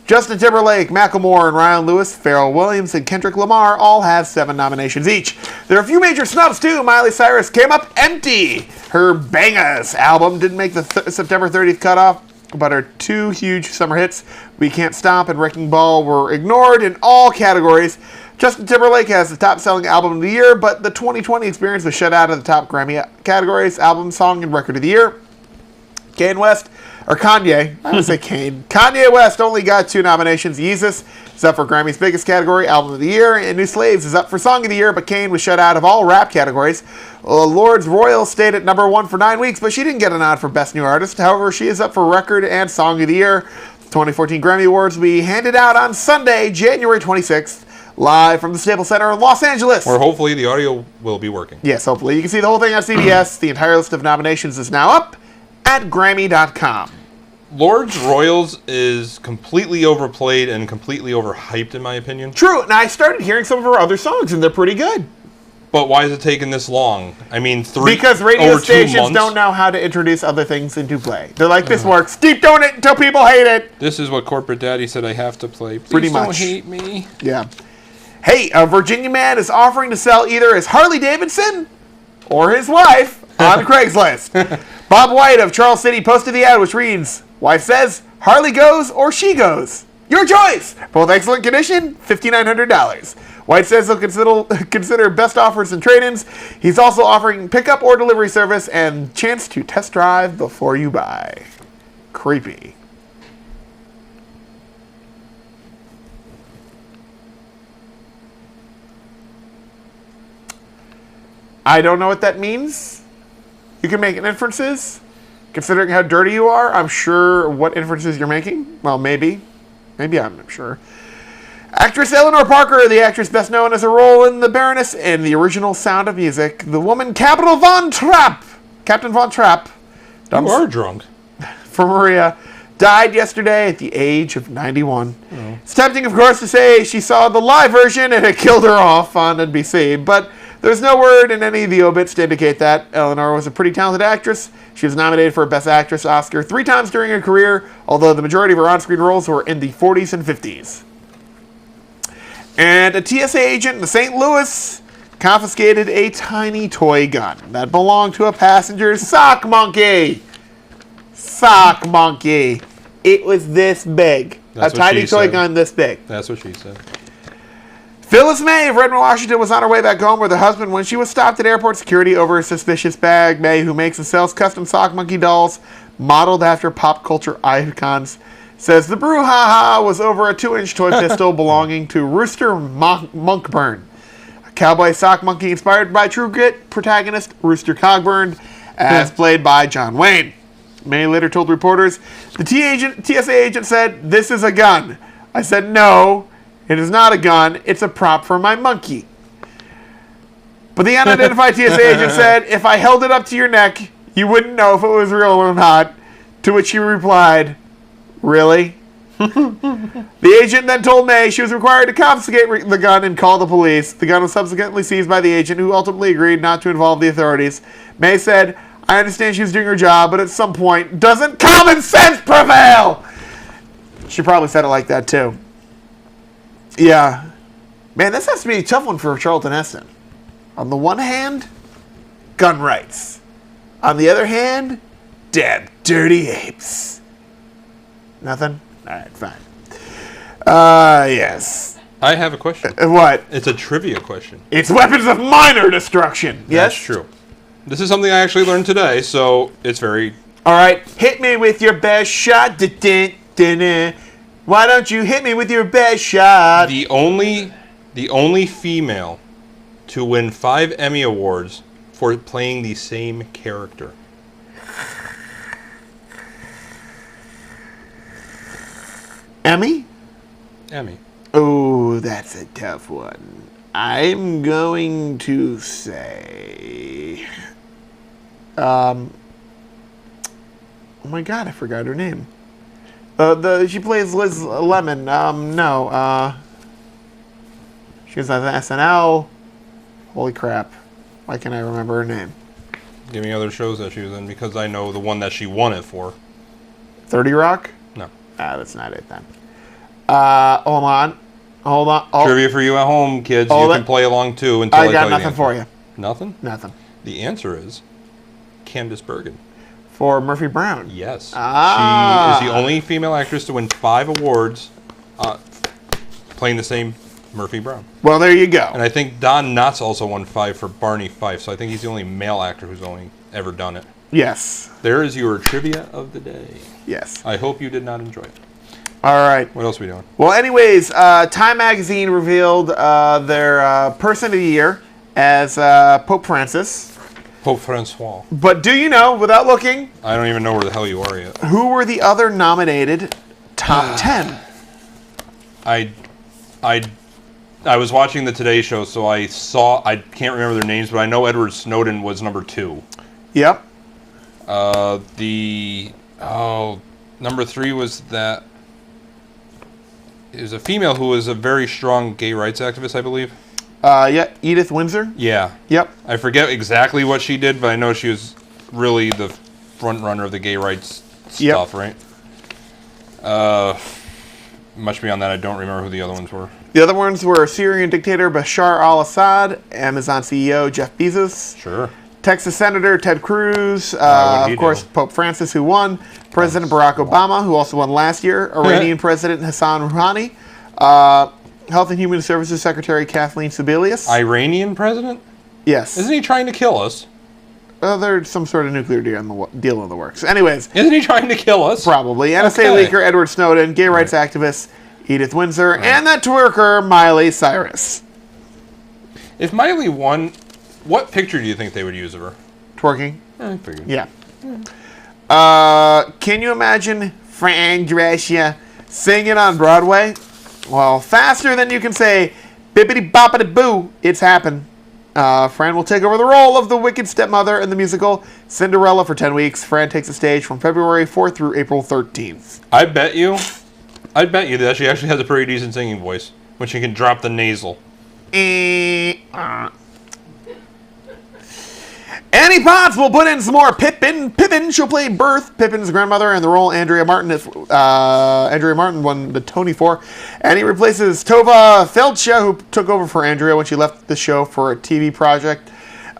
Justin Timberlake, Macklemore, and Ryan Lewis, Pharrell Williams, and Kendrick Lamar all have 7 nominations each. There are a few major snubs too. Miley Cyrus came up empty. Her Bangas album didn't make the September 30th cutoff, but her 2 huge summer hits, We Can't Stop and Wrecking Ball, were ignored in all categories. Justin Timberlake has the top-selling album of the year, but the 2020 Experience was shut out of the top Grammy categories, album, song, and record of the year. Kanye, I would say Kane. Kanye West only got 2 nominations. Yeezus is up for Grammy's biggest category, Album of the Year, and New Slaves is up for Song of the Year, but Kane was shut out of all rap categories. Lords Royal stayed at number 1 for 9 weeks, but she didn't get a nod for Best New Artist. However, she is up for Record and Song of the Year. The 2014 Grammy Awards will be handed out on Sunday, January 26th, live from the Staples Center in Los Angeles. Or hopefully the audio will be working. Yes, hopefully. You can see the whole thing on CBS. The entire list of nominations is now up at Grammy.com. Lords Royals is completely overplayed and completely overhyped, in my opinion. True, and I started hearing some of her other songs, and they're pretty good. But why is it taking this long? I mean, because radio stations don't know how to introduce other things into play. They're like, this works. Keep doing it until people hate it. This is what Corporate Daddy said I have to play. Please Pretty much. Don't hate me. Yeah. Hey, a Virginia man is offering to sell either his Harley Davidson or his wife on Craigslist. Bob White of Charles City posted the ad, which reads, wife says, Harley goes or she goes. Your choice. Both excellent condition, $5,900. White says he'll consider best offers and trade-ins. He's also offering pickup or delivery service and chance to test drive before you buy. Creepy. I don't know what that means. You can make inferences. Considering how dirty you are, I'm sure what inferences you're making. Well, maybe. Maybe I'm not sure. Actress Eleanor Parker, the actress best known as her role in The Baroness in the original Sound of Music. The woman Captain Von Trapp. You are drunk. For Maria, died yesterday at the age of 91. Oh. It's tempting, of course, to say she saw the live version and it killed her off on NBC, but there's no word in any of the obits to indicate that. Eleanor was a pretty talented actress. She was nominated for a Best Actress Oscar 3 times during her career, although the majority of her on-screen roles were in the 40s and 50s. And a TSA agent in St. Louis confiscated a tiny toy gun that belonged to a passenger's sock monkey. Sock monkey. It was this big. That's a tiny toy gun this big. That's what she said. Phyllis May of Redmond, Washington was on her way back home with her husband when she was stopped at airport security over a suspicious bag. May, who makes and sells custom sock monkey dolls modeled after pop culture icons, says the brouhaha was over a 2-inch toy pistol belonging to Rooster Monkburn, a cowboy sock monkey inspired by True Grit protagonist Rooster Cogburn, as played by John Wayne. May later told reporters, the TSA agent said, "This is a gun." I said, "No, it is not a gun. It's a prop for my monkey." But the unidentified TSA agent said, "If I held it up to your neck, you wouldn't know if it was real or not." To which she replied, "Really?" The agent then told May she was required to confiscate the gun and call the police. The gun was subsequently seized by the agent, who ultimately agreed not to involve the authorities. May said, "I understand she was doing her job, but at some point, doesn't common sense prevail?" She probably said it like that, too. Yeah. Man, this has to be a tough one for Charlton Heston. On the one hand, gun rights. On the other hand, damn dirty apes. Nothing? Alright, fine. Yes. I have a question. What? It's a trivia question. It's weapons of minor destruction. Yes? That's true. This is something I actually learned today, so it's very... Alright, hit me with your best shot. Why don't you hit me with your best shot? The only female to win 5 Emmy Awards for playing the same character. Emmy? Emmy. Oh, that's a tough one. I'm going to say... oh my god, I forgot her name. She plays Liz Lemon. No. She was on SNL. Holy crap. Why can't I remember her name? Give me other shows that she was in, because I know the one that she won it for. 30 Rock? No. That's not it then. Hold on. Oh. Trivia for you at home, kids. You can play along too until I got nothing for you. Nothing? Nothing. The answer is Candice Bergen. For Murphy Brown. Yes. Ah. She is the only female actress to win 5 awards playing the same Murphy Brown. Well, there you go. And I think Don Knotts also won 5 for Barney Fife, so I think he's the only male actor who's only ever done it. Yes. There is your trivia of the day. Yes. I hope you did not enjoy it. All right. What else are we doing? Well, anyways, Time Magazine revealed their Person of the Year as Pope Francis. Pope Francois. But do you know, without looking... I don't even know where the hell you are yet. Who were the other nominated top 10? I was watching the Today Show, so I can't remember their names, but I know Edward Snowden was number 2. Yep. Number 3 was that it was a female who was a very strong gay rights activist, I believe. Yeah, Edith Windsor. Yeah. Yep. I forget exactly what she did, but I know she was really the front runner of the gay rights stuff, right? Much beyond that, I don't remember who the other ones were. The other ones were Syrian dictator Bashar al-Assad, Amazon CEO Jeff Bezos, Sure. Texas Senator Ted Cruz, what did he of course do? Pope Francis, who won, President Barack Obama, who also won last year, Iranian President Hassan Rouhani, Health and Human Services Secretary Kathleen Sebelius. Iranian president? Yes. Isn't he trying to kill us? There's some sort of nuclear deal in the works. Anyways, Isn't he trying to kill us? probably. NSA Okay. leaker Edward Snowden, gay rights activist Edith Windsor, and that twerker Miley Cyrus. If Miley won, what picture do you think they would use of her? Twerking? I figured. Yeah. Can you imagine Fran Drescher singing on Broadway? Well, faster than you can say bippity boppity boo, it's happened. Fran will take over the role of the wicked stepmother in the musical Cinderella for 10 weeks. Fran takes the stage from February 4th through April 13th. I bet you that she actually has a pretty decent singing voice when she can drop the nasal. Annie Potts will put in some more Pippin. Pippin, she'll play Berth, Pippin's grandmother, in the role Andrea Martin won the Tony for. And he replaces Tova Feldsha, who took over for Andrea when she left the show for a TV project.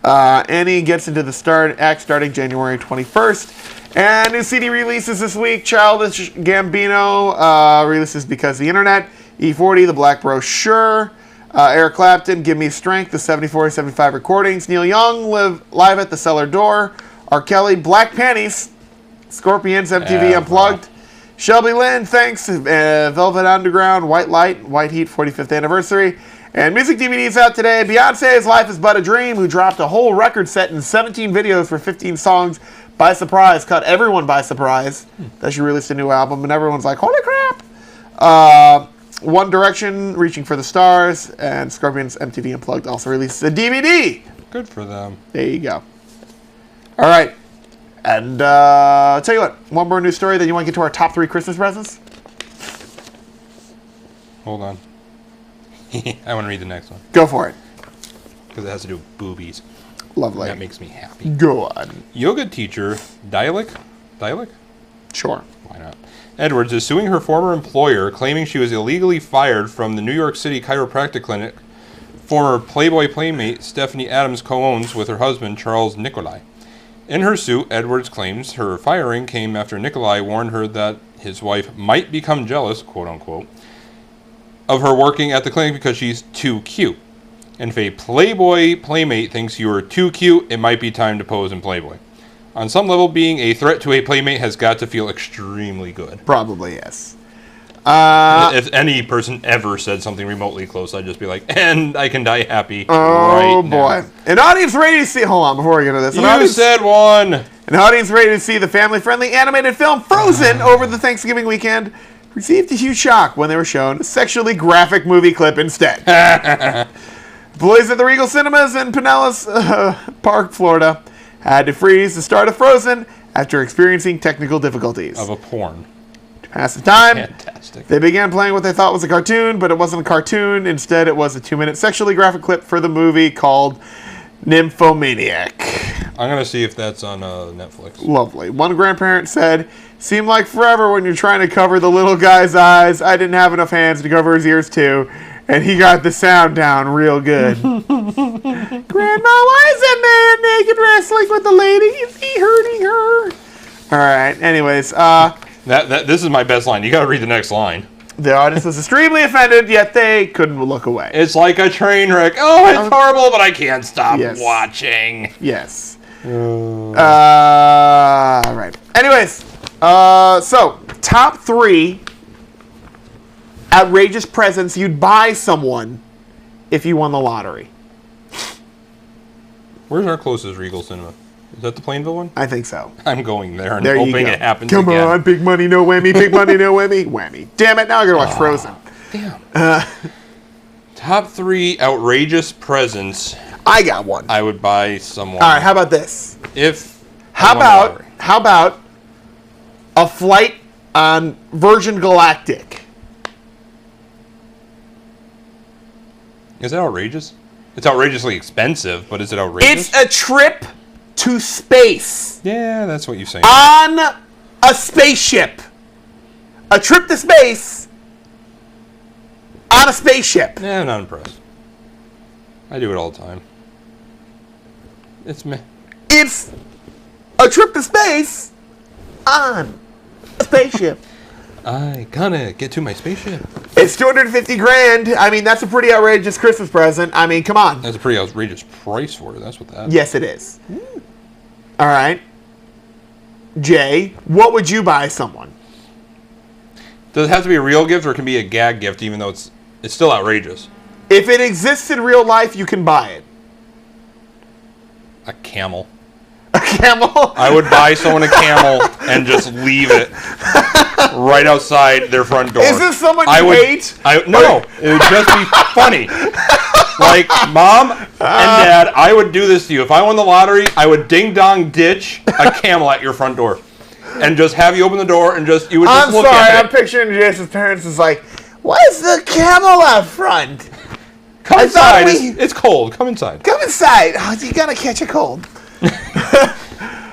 Annie gets into the act starting January 21st. And new CD releases this week. Childish Gambino releases Because the Internet. E40, The Black Brochure. Eric Clapton, Give Me Strength, the 74-75 recordings. Neil Young, Live at the Cellar Door. R. Kelly, Black Panties. Scorpions, MTV Yeah, Unplugged. Shelby Lynn, Thanks. Velvet Underground, White Light, White Heat, 45th Anniversary. And music DVDs out today. Beyonce's Life is But a Dream, who dropped a whole record set in 17 videos for 15 songs by surprise. Caught everyone by surprise that she released a new album, and everyone's like, holy crap! One Direction, Reaching for the Stars, and Scorpions MTV Unplugged also releases a DVD. Good for them. There you go. All right. And I'll tell you what, one more news story, then you want to get to our top 3 Christmas presents? Hold on. I want to read the next one Go for it. because it has to do with boobies. Lovely. That makes me happy. Go on. Yoga teacher Dialek? Sure. Why not? Edwards is suing her former employer, claiming she was illegally fired from the New York City chiropractic clinic former Playboy playmate Stephanie Adams co-owns with her husband Charles Nicolai. In her suit, Edwards claims her firing came after Nicolai warned her that his wife might become jealous, quote-unquote, of her working at the clinic because she's too cute. And if a Playboy playmate thinks you are too cute, it might be time to pose in Playboy. On some level, being a threat to a playmate has got to feel extremely good. Probably, yes. If any person ever said something remotely close, I'd just be like, and I can die happy Oh, right boy. now. An audience ready to see... Hold on, before we get into this. You said one. An audience ready to see the family-friendly animated film Frozen over the Thanksgiving weekend received a huge shock when they were shown a sexually graphic movie clip instead. Employees at the Regal Cinemas in Pinellas Park, Florida, had to freeze the start of Frozen after experiencing technical difficulties. Of a porn. To pass the time, Fantastic. they began playing what they thought was a cartoon, but it wasn't a cartoon. Instead, it was a 2-minute sexually graphic clip for the movie called Nymphomaniac. I'm going to see if that's on Netflix. Lovely. One grandparent said, "Seemed like forever when you're trying to cover the little guy's eyes. I didn't have enough hands to cover his ears too, and he got the sound down real good." Grandma, why is that man naked wrestling with the lady? Is he hurting her? All right. Anyways, This is my best line. You got to read the next line. the audience was extremely offended, yet they couldn't look away. It's like a train wreck. Oh, it's horrible, but I can't stop Yes. watching. Yes. All right. Anyways, so top 3 outrageous presents you'd buy someone if you won the lottery. Where's our closest Regal Cinema? Is that the Plainville one? I think so. I'm going there and There you hoping go. it happens Come again. on, big money, no whammy. Big money, no whammy. Whammy. Damn it! Now I gotta watch Frozen. Damn. Top 3 outrageous presents I got one. I would buy someone. All right. How about this? If I How won the lottery. about a flight on Virgin Galactic. Is that outrageous? It's outrageously expensive, but is it outrageous? It's a trip to space. Yeah, that's what you're saying. On a spaceship. A trip to space on a spaceship. Yeah, I'm not impressed. I do it all the time. It's me. It's a trip to space on a spaceship. I gotta get to my spaceship. It's $250,000. I mean, that's a pretty outrageous Christmas present. I mean, come on. That's a pretty outrageous price for it. That's what that is. Yes, it is. All right. Jay, what would you buy someone? Does it have to be a real gift or it can be a gag gift even though it's still outrageous? If it exists in real life, you can buy it. A camel. A camel? I would buy someone a camel and just leave it right outside their front door. Is this someone I you would, hate? No, it would just be funny. Like, Mom and Dad, I would do this to you. If I won the lottery, I would ding-dong ditch a camel at your front door. And just have you open the door and just, you would just look at it. I'm picturing Jason's parents is like, why is the camel out front? Come I thought inside. It's cold. Come inside. Come inside. Oh, you gotta catch a cold.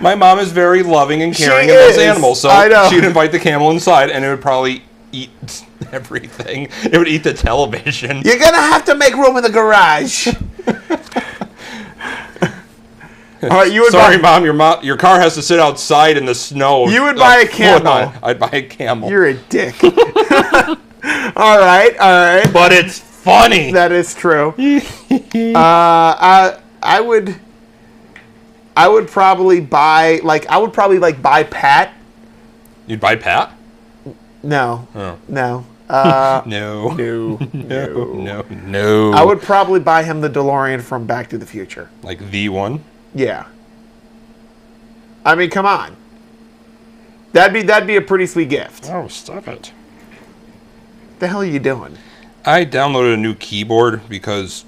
My mom is very loving and caring She of those is. animals, so I know. she'd invite the camel inside, and it would probably eat everything. It would eat the television. You're gonna have to make room in the garage. All right, you would Sorry, buy, Mom. Your car has to sit outside in the snow. You would buy a camel. I'd buy a camel. You're a dick. All right. But it's funny. That is true. I would probably buy buy Pat. You'd buy Pat? No. Oh. No. No. I would probably buy him the DeLorean from Back to the Future. Like the one? Yeah. I mean, come on. That'd be a pretty sweet gift. Oh, stop it. The hell are you doing? I downloaded a new keyboard because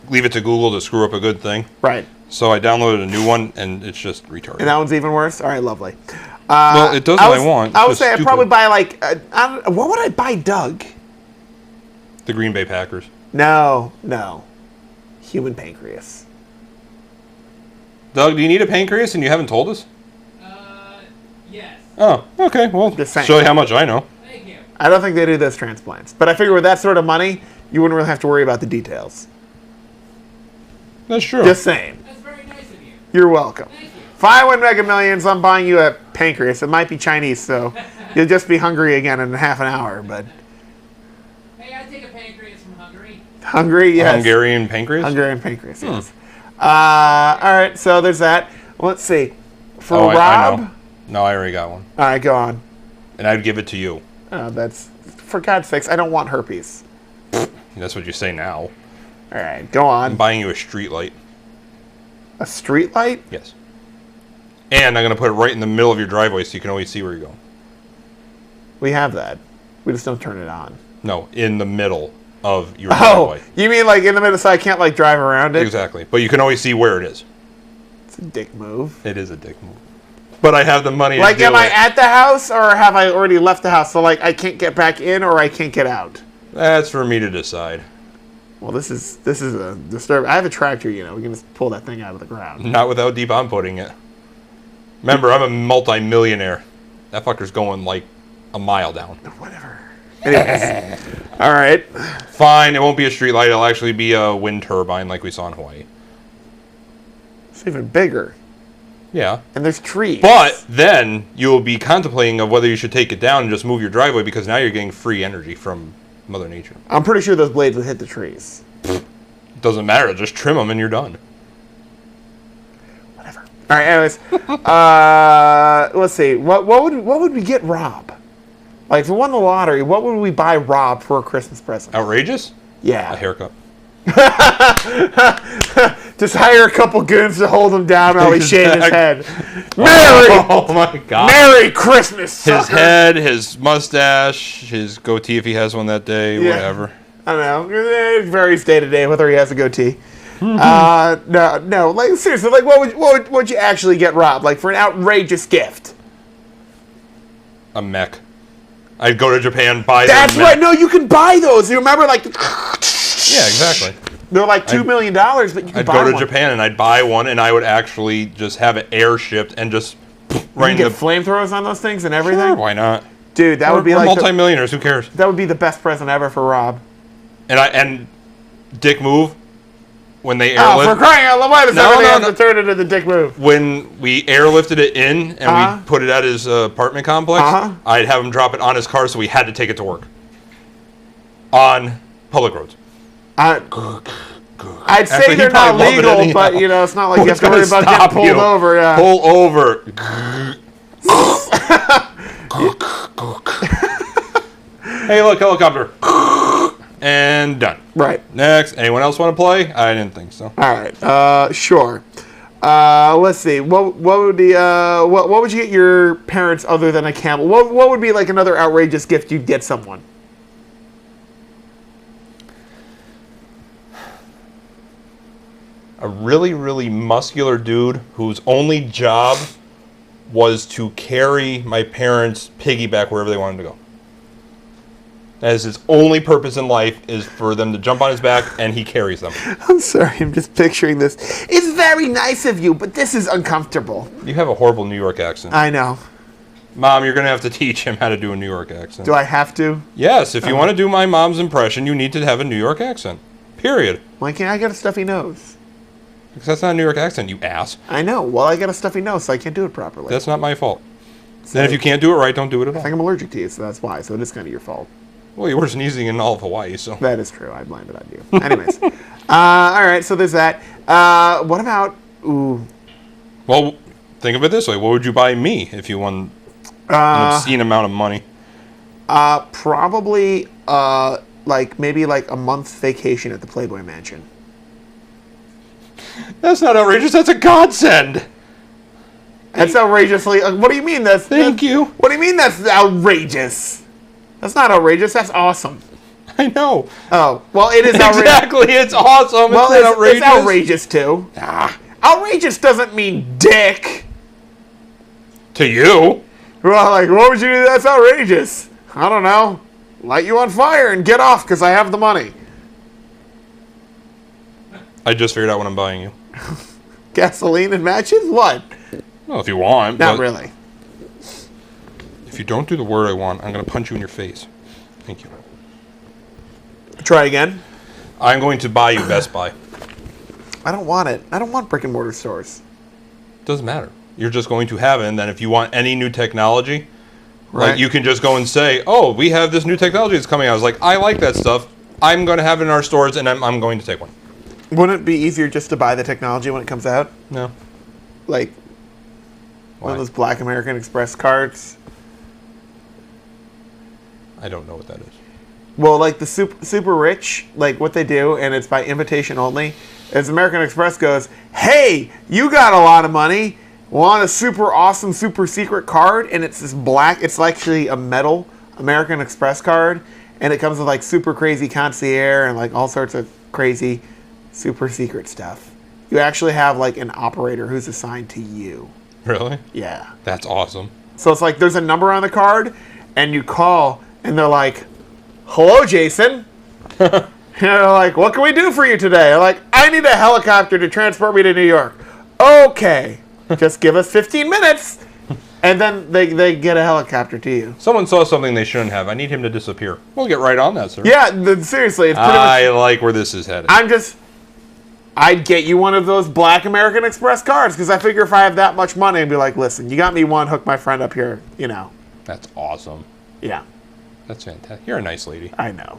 leave it to Google to screw up a good thing. Right. So I downloaded a new one, and it's just retarded. And that one's even worse? All right, lovely. Well, it does what I want. I would It's say just I'd probably stupid. buy what would I buy Doug? The Green Bay Packers. No. Human pancreas. Doug, do you need a pancreas and you haven't told us? Yes. Oh, okay. Well, Just saying. show you how much I know. Thank you. I don't think they do those transplants. But I figure with that sort of money, you wouldn't really have to worry about the details. That's true. Just saying. That's very nice of you. You're welcome. Thank you. If I win Mega Millions, I'm buying you a pancreas. It might be Chinese, so you'll just be hungry again in half an hour. But Hey, I'd take a pancreas from Hungary. hungry, yes. Hungarian pancreas? Hungarian pancreas, yes. All right, so there's that. Let's see. For Oh, I Rob, know. No, I already got one. all right, go on. And I'd give it to you. Oh, that's for God's sakes. I don't want herpes. That's what you say now. All right, go I'm on. buying you a street light. A street light? Yes. And I'm going to put it right in the middle of your driveway so you can always see where you're going. We have that. We just don't turn it on. No, in the middle of your Oh, driveway. you mean like in the middle, so I can't like drive around it? Exactly. But you can always see where it is. It's a dick move. It is a dick move. But I have the money Like, to do am I it. at the house or have I already left the house? So like, I can't get back in or I can't get out. That's for me to decide. Well, this is a disturb. I have a tractor, you know. We can just pull that thing out of the ground. Not without deep on putting it. Remember, I'm a multi-millionaire. That fucker's going like a mile down. Whatever. Anyways, all right. Fine, it won't be a street light. It'll actually be a wind turbine like we saw in Hawaii. It's even bigger, Yeah. and there's trees. But then you'll be contemplating of whether you should take it down and just move your driveway because now you're getting free energy from Mother Nature. I'm pretty sure those blades would hit the trees. Doesn't matter. Just trim them and you're done. Whatever. All right. Anyways, let's see. What would we get Rob? Like, if we won the lottery, what would we buy Rob for a Christmas present? Outrageous? A Yeah. haircut. Just hire a couple goons to hold him down while we shave his head. Oh my god. Merry Christmas, His sucker. head, his mustache, his goatee if he has one that day, Yeah. whatever. I don't know. It varies day to day whether he has a goatee. No. Like, seriously, like, what would you actually get Rob? Like, for an outrageous gift? a mech. I'd go to Japan, buy That's their right. mech. No, you can buy those. You remember, like, Yeah, exactly. they're like $2 million, but you can I'd buy go to one. Japan and I'd buy one, and I would actually just have it airshipped and just right You in get the. flamethrowers on those things and everything. Sure, why not? Dude, that would be We're like multimillionaires. Who cares? that would be the best present ever for Rob. And Dick Move when they Oh, airlift. for crying out loud! Why does No, everything no, have no. to turn into the dick move? When we airlifted it in and Uh-huh. we put it at his apartment complex, Uh-huh. I'd have him drop it on his car, so we had to take it to work on public roads. I'd say Actually, they're he'd not probably love it legal, anyhow. but you know, it's not like you have Who's to worry gonna about stop getting pulled you? over. Yeah. Pull over. Hey, look, helicopter. And done. Right. Next. Anyone else want to play? I didn't think so. All right. Sure. Let's see. What would the what would you get your parents other than a camel? What would be like another outrageous gift you'd get someone? A really, really muscular dude whose only job was to carry my parents' piggyback wherever they wanted to go. That is his only purpose in life, is for them to jump on his back, and he carries them. I'm sorry. I'm just picturing this. It's very nice of you, but this is uncomfortable. You have a horrible New York accent. I know. Mom, you're going to have to teach him how to do a New York accent. Do I have to? Yes, if you want to do my mom's impression, you need to have a New York accent. Period. Why can't I get a stuffy nose? Because that's not a New York accent, you ass. I know. Well, I got a stuffy nose, so I can't do it properly. That's not my fault. Then if you can't do it right, don't do it at I all. think I'm allergic to you, so that's why. So it is kind of your fault. Well, you were sneezing in all of Hawaii, so. That is true. I blamed it on you. Anyways. All right, so there's that. What about... Ooh. Well, think of it this way. What would you buy me if you won an obscene amount of money? Probably, maybe like a month's vacation at the Playboy Mansion. That's not outrageous. That's a godsend. That's outrageously... what do you mean that's... Thank you. What do you mean that's outrageous? That's not outrageous. That's awesome. I know. Oh, well, it is outrageous. Exactly. It's awesome. Well, it's outrageous. it's outrageous, too. Outrageous doesn't mean dick. To you. Well, like, what would you do that's outrageous? I don't know. Light you on fire and get off because I have the money. I just figured out what I'm buying you. Gasoline and matches? What? Well, if you want. Not but really. If you don't do the word I want, I'm going to punch you in your face. Thank you. Try again. I'm going to buy you Best Buy. I don't want it. I don't want brick and mortar stores. Doesn't matter. You're just going to have it, and then if you want any new technology, Right. like you can just go and say, "Oh, we have this new technology that's coming out." I was like, "I like that stuff. I'm going to have it in our stores, and I'm going to take one." Wouldn't it be easier just to buy the technology when it comes out? No. Like one of those black American Express cards? I don't know what that is. Well, like the super rich, like what they do, and it's by invitation only, is American Express goes, hey, you got a lot of money. Want a super awesome, super secret card? And it's this black, it's actually a metal American Express card. And it comes with like super crazy concierge and like all sorts of crazy super secret stuff. You actually have like an operator who's assigned to you. Really? Yeah. That's awesome. So it's like there's a number on the card, and you call, and they're like, hello, Jason. And they're like, what can we do for you today? They're like, I need a helicopter to transport me to New York. Okay. Just give us 15 minutes. And then they get a helicopter to you. Someone saw something they shouldn't have. I need him to disappear. We'll get right on that, sir. Yeah, seriously, it's pretty I much... like where this is headed. I'd get you one of those black American Express cards, because I figure if I have that much money, I'd be like, listen, you got me one, hook my friend up here, you know. That's awesome. Yeah, That's fantastic. You're a nice lady. I know.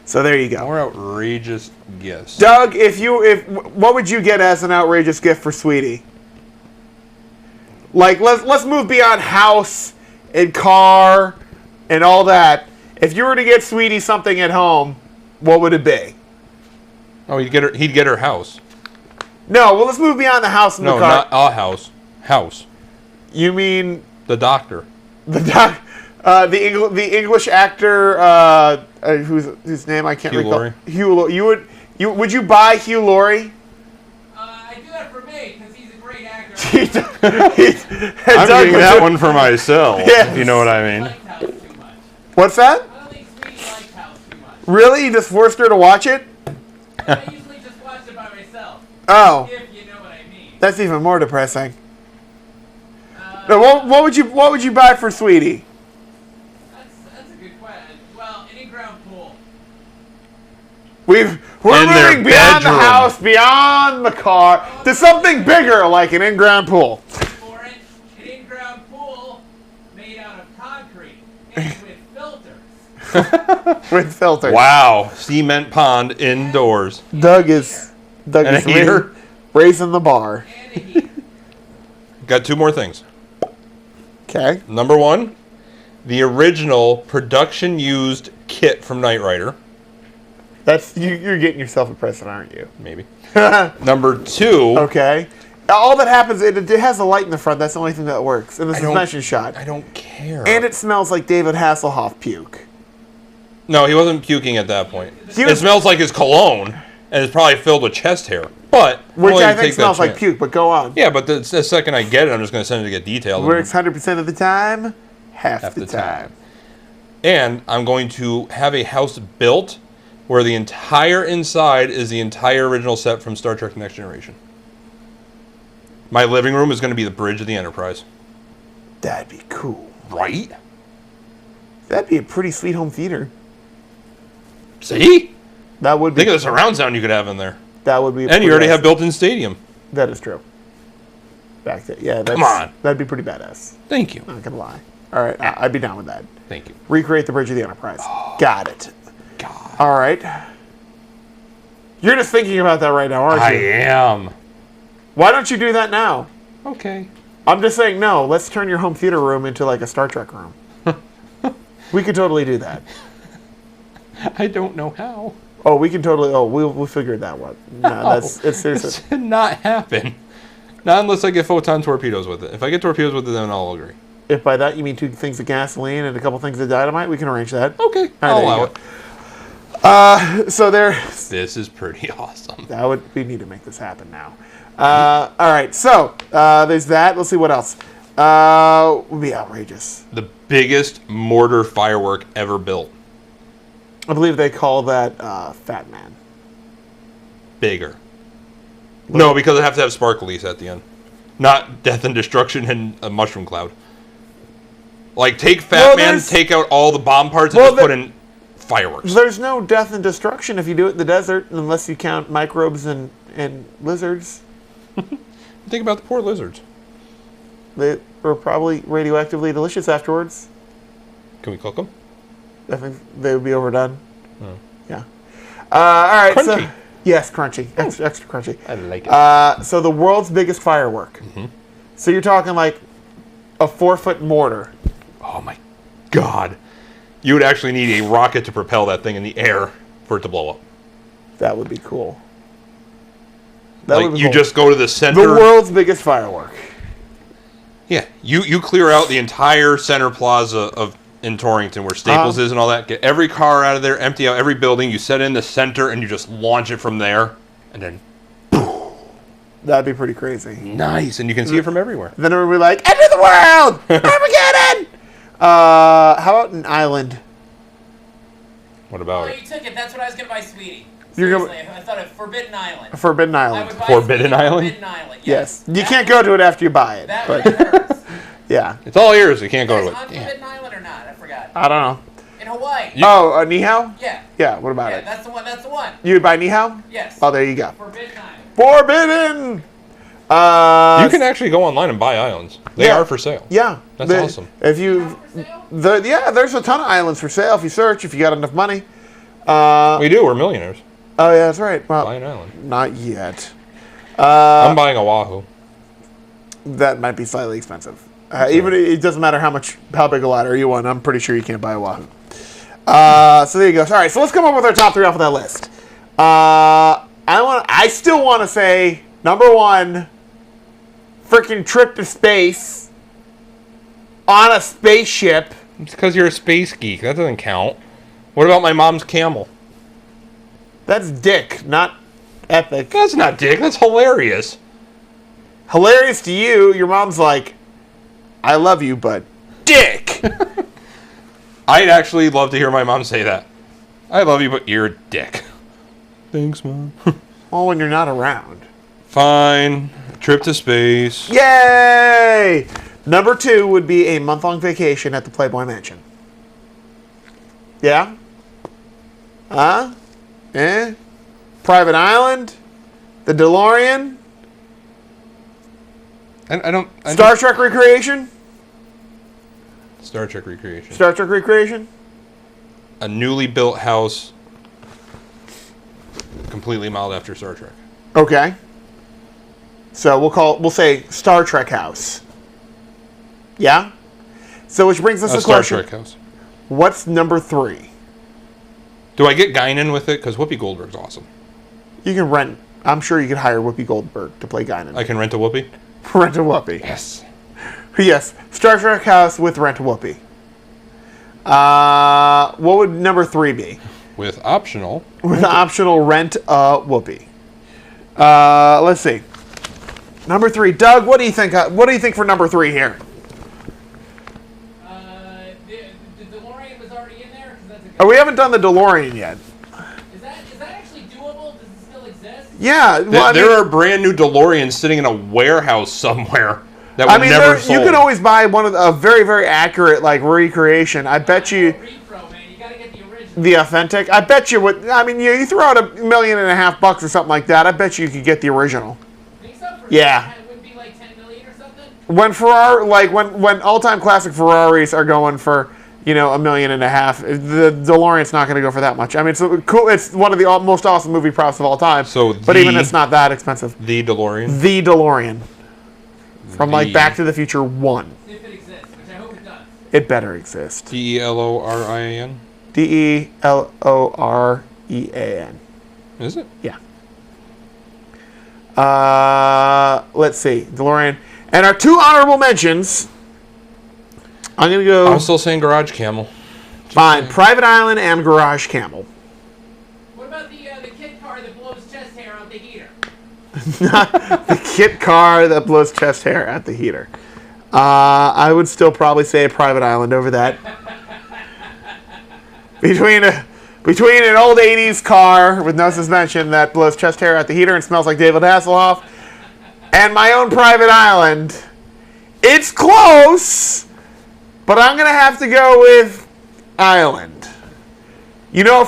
So there you go. More outrageous gifts. Doug, what would you get as an outrageous gift for Sweetie? Like, let's move beyond house and car and all that. If you were to get Sweetie something at home, what would it be? Oh, he'd get her house. No, well, let's move beyond the house and No, the car. not a house. House. You mean The doctor. the English actor whose name I can't Hugh recall. Laurie. Hugh Laurie. Would you buy Hugh Laurie? I do that for me because he's a great actor. He I'm getting that one for myself, Yes. if you know what I mean. Liked House too much. What's that? I don't think Sweetie liked House too much. Really? You just forced her to watch it? I usually just watch it by myself, Oh, if you know what I mean. that's even more depressing. Now, what would you buy for Sweetie? That's a good question. Well, an in-ground pool. We're In their moving beyond the bedroom. house, beyond the car, to something bigger like an in-ground pool. For it, an in-ground pool made out of concrete and with filters. With filters. Wow. Cement pond indoors. Doug is And a heater. raising the bar. And a heater. Got 2 more things. Okay. Number 1, the original production used kit from Knight Rider. That's you're getting yourself a present, aren't you? Maybe. Number 2, Okay. All that happens, it has a light in the front. That's the only thing that works. And the don't- suspension shot. I don't care. And it smells like David Hasselhoff puke. No, he wasn't puking at that point. He It was- smells like his cologne, and it's probably filled with chest hair. But I'm Which willing I to think take that smells like chance. puke, but go on. Yeah, but the second I get it, I'm just going to send it to get detailed. Works 100% of the time, half Half the the time. time. And I'm going to have a house built where the entire inside is the entire original set from Star Trek Next Generation. My living room is going to be the bridge of the Enterprise. That'd be cool. Right? That'd be a pretty sweet home theater. See? That would be. Think of the surround sound you could have in there. That would be. And you already have built-in stadium. That is true. Back there, yeah. That's, Come on. That'd be pretty badass. Thank you. Not gonna lie. All right, I'd be down with that. Thank you. Recreate the Bridge of the Enterprise. Got it. God. All right. You're just thinking about that right now, aren't I you? am. Why don't you do that now? Okay. I'm just saying, no. Let's turn your home theater room into like a Star Trek room. We could totally do that. I don't know how. Oh, we can totally. Oh, we'll figure that one. No, it's seriously. This did not happen. Not unless I get photon torpedoes with it. If I get torpedoes with it, then I'll agree. If by that you mean 2 things of gasoline and a couple things of dynamite, we can arrange that. Okay, All I'll right, allow there it. you So there. This is pretty awesome. We need to make this happen now. All right, so there's that. Let's see what else. Would be outrageous. The biggest mortar firework ever built. I believe they call that Fat Man. Bigger. No, because I have to have sparklies at the end. Not death and destruction and a mushroom cloud. Like, take Fat Well, Man, there's- take out all the bomb parts, and Well, just put in fireworks. There's no death and destruction if you do it in the desert, unless you count microbes and lizards. Think about the poor lizards. They were probably radioactively delicious afterwards. Can we cook them? I think they would be overdone. Yeah. All right. So, Crunchy. yes, crunchy. Extra crunchy. I like it. So the world's biggest firework. So you're talking like a 4-foot mortar. Oh my God. You would actually need a rocket to propel that thing in the air for it to blow up. That would be cool. That Like, would be you cool. just go to the center. The world's biggest firework. Yeah, you clear out the entire center plaza of in Torrington where Staples is and all that. Get every car out of there, empty out every building. You set it in the center and you just launch it from there. And then, That'd be pretty crazy. nice. And you can see it from everywhere. Then we'd be like, enter the world! Armageddon! How about an island? What Oh, about it? you took it. That's what I was going to buy Sweetie. You're gonna- Seriously, I thought of Forbidden Island. A Forbidden I Island. would buy Forbidden Sweetie Island? Forbidden Island. Yes. You That can't one- go to it after you buy it. That But really hurts. yeah. It's all yours. You can't go Is to it on it. Damn. Forbidden Island or not? I forgot. I don't know. In Hawaii. Oh, Nihao? Yeah. Yeah, what about Yeah, it? that's the one. That's the one. You would buy Nihao? Yes. Oh, there you go. Forbidden Island. Forbidden! You can actually go online and buy islands. They Yeah. are for sale. Yeah. That's awesome. If you, For sale? there's a ton of islands for sale if you search, if you got enough money. We do. We're millionaires. Oh, yeah, that's right. Well, Buy an island. not yet. I'm buying Oahu. That might be slightly expensive. Even it doesn't matter how big a ladder you want. I'm pretty sure you can't buy Oahu. So there you go. All right, so let's come up with our top 3 off of that list. I still want to say number 1, freaking trip to space on a spaceship. It's because you're a space geek. That doesn't count. What about my mom's camel? That's dick, not epic. That's not dick. That's hilarious. Hilarious to you, your mom's like, I love you, but dick. I'd actually love to hear my mom say that. I love you, but you're a dick. Thanks, Mom. Well, when you're not around. Fine. Trip to space. Yay! Number 2 would be a month-long vacation at the Playboy Mansion. Yeah? Huh? Eh? Private Island? The DeLorean? I don't... Star Trek Recreation? Star Trek Recreation. Star Trek Recreation? A newly built house completely modeled after Star Trek. Okay. So we'll say Star Trek house. Yeah? So which brings us to the Star question. Trek house. What's number 3? Do I get Guinan with it? Because Whoopi Goldberg's awesome. You can rent. I'm sure you could hire Whoopi Goldberg to play Guinan. I can rent a Whoopi? Rent a Whoopi. Yes. Yes. Star Trek house with rent a Whoopi. What would number 3 be? With optional. With optional rent a Whoopi. Let's see. Number 3, Doug. What do you think? What do you think for number 3 here? The DeLorean was already in there? 'Cause that's a Oh, we haven't done the DeLorean yet. Is that actually doable? Does it still exist? Yeah. Well, There are brand new DeLoreans sitting in a warehouse somewhere that were never sold. you can always buy one of a very, very accurate recreation. I bet you. Repro, man. You gotta get the original. The authentic. I bet you would. I mean, you throw out $1.5 million or something like that. I bet you could get the original. Think so? Yeah. It would be like 10 million or something? When Ferrari, when all-time classic Ferraris are going for $1.5 million, the DeLorean's not going to go for that much. I mean, it's cool. It's one of the most awesome movie props of all time. But even it's not that expensive. The DeLorean. The DeLorean from Back to the Future 1. If it exists, which I hope it does. It better exist. DeLorian. DeLorean. Is it? Yeah. Let's see. DeLorean. And our 2 honorable mentions. I'm going to go... I'm still saying Garage Camel. Fine. Private Island and Garage Camel. What about the kid car that blows chest hair out the heater? The kit car that blows chest hair at the heater. I would still probably say a Private Island over that. Between an old 80s car with no suspension that blows chest hair at the heater and smells like David Hasselhoff, and my own Private Island, it's close, but I'm going to have to go with Island.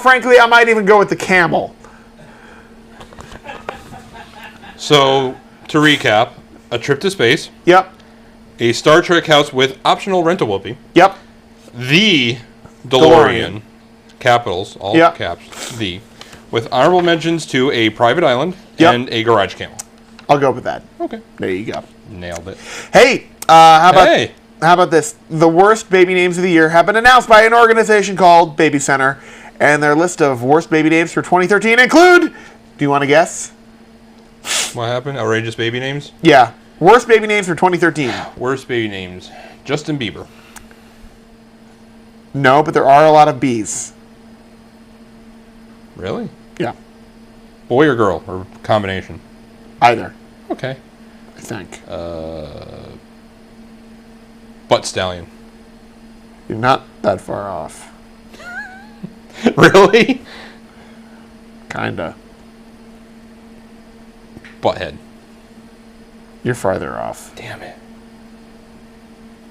Frankly, I might even go with the Camel. So, to recap, a trip to space, Yep. a Star Trek house with optional rent-a-whoopee, Yep. the DeLorean, capitals, all Yep. caps, the, with honorable mentions to a Private Island Yep. and a Garage Camel. I'll go with that. Okay. There you go. Nailed it. Hey, how Hey. about this? The worst baby names of the year have been announced by an organization called Baby Center, and their list of worst baby names for 2013 include. Do you want to guess? What happened? Outrageous baby names? Yeah, worst baby names for 2013. Worst baby names. Justin Bieber. No, but there are a lot of B's. Really? Yeah, Boy or girl? Or combination? either. Okay. I think Butt Stallion. you're not that far off. Really? Kinda. Butthead. You're farther off. Damn it.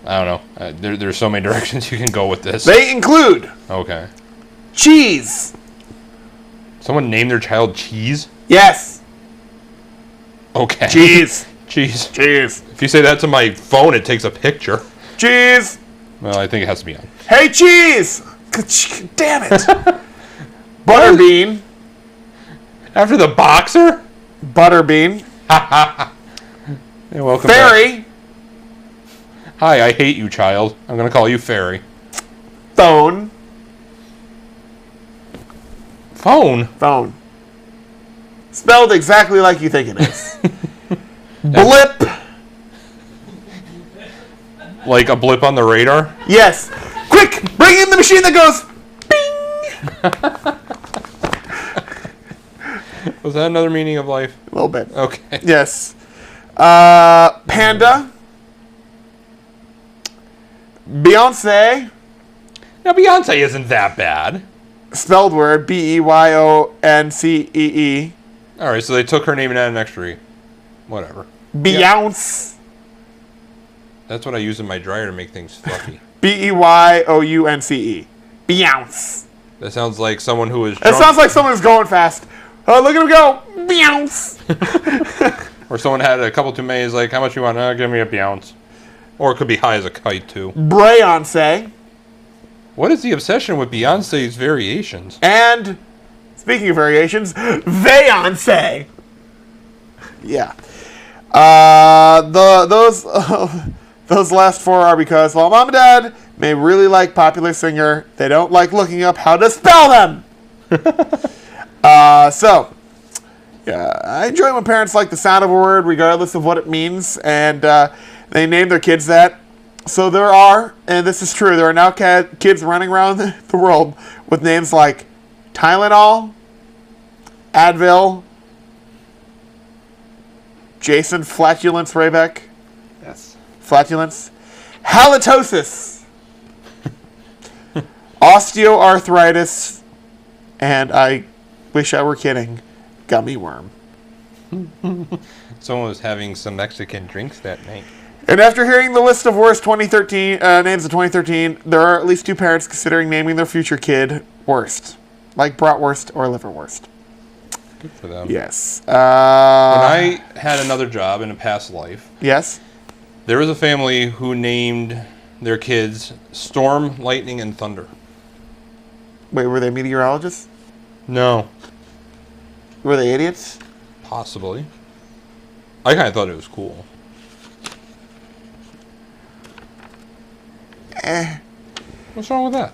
I don't know. There's so many directions you can go with this. They include Okay. cheese. Someone named their child Cheese? Yes, Okay. cheese. Cheese. Cheese. If you say that to my phone, it takes a picture. Cheese. Well, I think it has to be on. Hey, cheese. Damn it. Butterbean. After the boxer? Butterbean. Hey, welcome back. Fairy. Hi, I hate you, child. I'm going to call you Fairy. Phone. Phone? Phone. Spelled exactly like you think it is. Blip. Like a blip on the radar? Yes. Quick, bring in the machine that goes bing. Was that another meaning of life? A little bit. Okay. Yes. Panda. Beyonce. Now, Beyonce isn't that bad. Spelled word. Beyonce. All right, so they took her name and added an extra E. Whatever. Beyonce. That's what I use in my dryer to make things fluffy. Beyounce. Beyonce. That sounds like someone who is It drunk. sounds like someone who's going fast. Oh, look at him go. Beyonce. Or someone had a couple too many. Is like, how much you want? Give me a Beyonce. Or it could be high as a kite, too. Beyonce. What is the obsession with Beyonce's variations? And, speaking of variations, Beyonce. Yeah. Those last four are because while mom and dad may really like popular singer, they don't like looking up how to spell them. I enjoy when parents like the sound of a word regardless of what it means, and they name their kids that. So there are, and this is true, there are now kids running around the world with names like Tylenol, Advil, Jason Flatulence Raybeck. Yes. Flatulence. Halitosis. Osteoarthritis. And I wish I were kidding, gummy worm. Someone was having some Mexican drinks that night. And after hearing the list of worst 2013 names of 2013, there are at least two parents considering naming their future kid Worst. Like bratwurst or liverwurst. Good for them. Yes. When I had another job in a past life, Yes? there was a family who named their kids Storm, Lightning, and Thunder. Wait, were they meteorologists? No. Were they idiots? Possibly. I kind of thought it was cool. What's wrong with that?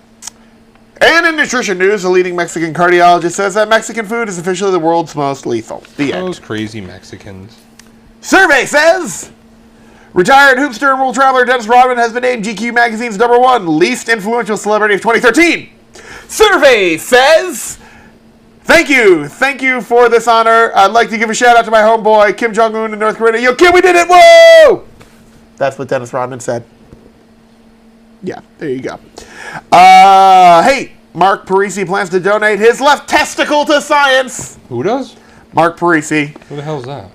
And in nutrition news, a leading Mexican cardiologist says that Mexican food is officially the world's most lethal. The end. Those crazy Mexicans. Survey says retired hoopster and world traveler Dennis Rodman has been named GQ magazine's #1 least influential celebrity of 2013. Survey says, thank you for this honor. I'd like to give a shout out to my homeboy Kim Jong-un in North Korea. Yo, Kim, we did it! Whoa! That's what Dennis Rodman said. Yeah, there you go. Hey, Mark Parisi plans to donate his left testicle to science. Who does? Mark Parisi. Who the hell is that?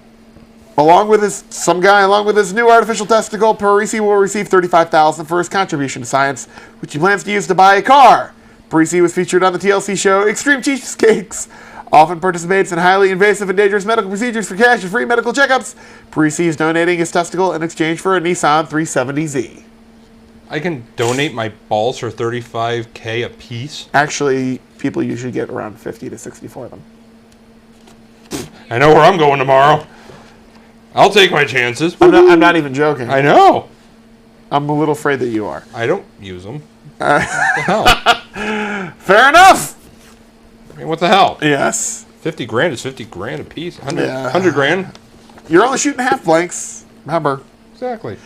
Along with his new artificial testicle, Parisi will receive $35,000 for his contribution to science, which he plans to use to buy a car. Parisi was featured on the TLC show Extreme Cheesecakes, often participates in highly invasive and dangerous medical procedures for cash and free medical checkups. Parisi is donating his testicle in exchange for a Nissan 370Z. I can donate my balls for $35K a piece? Actually, people usually get around 50 to 60 for them. I know where I'm going tomorrow. I'll take my chances. I'm not even joking. I know. I'm a little afraid that you are. I don't use them. What the hell? Fair enough. I mean, what the hell? Yes. 50 grand is 50 grand a piece. 100, Yeah. 100 grand? You're only shooting half blanks. Remember. Exactly.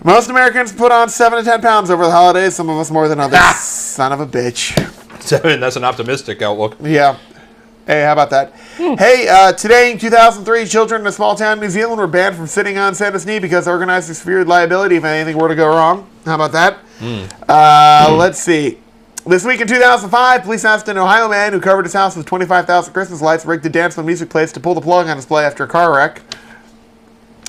Most Americans put on 7 to 10 pounds over the holidays, some of us more than others. Son of a bitch. 7, that's an optimistic outlook. Yeah. Hey, how about that? Hey, today in 2003, children in a small town in New Zealand were banned from sitting on Santa's knee because organizers feared liability if anything were to go wrong. How about that? Let's see. This week in 2005, police asked an Ohio man who covered his house with 25,000 Christmas lights rigged to dance when music plays to pull the plug on his play after a car wreck.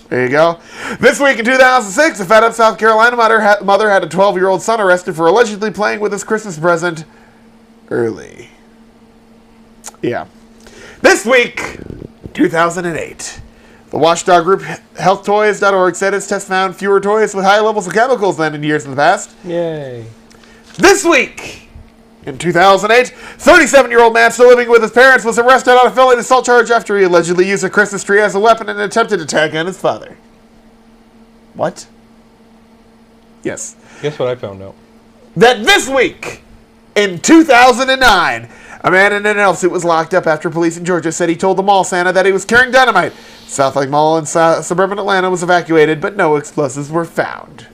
There you go. This week in 2006, a fed-up South Carolina mother had a 12-year-old son arrested for allegedly playing with his Christmas present early. Yeah. This week, 2008, the watchdog group HealthToys.org said its test found fewer toys with high levels of chemicals than in years in the past. Yay. This week, in 2008, 37-year-old man still living with his parents was arrested on a felony assault charge after he allegedly used a Christmas tree as a weapon and attempted to tag on his father. What? Yes. Guess what I found out? That this week, in 2009, a man in an elf suit was locked up after police in Georgia said he told the mall Santa that he was carrying dynamite. South Lake Mall in suburban Atlanta was evacuated, but no explosives were found.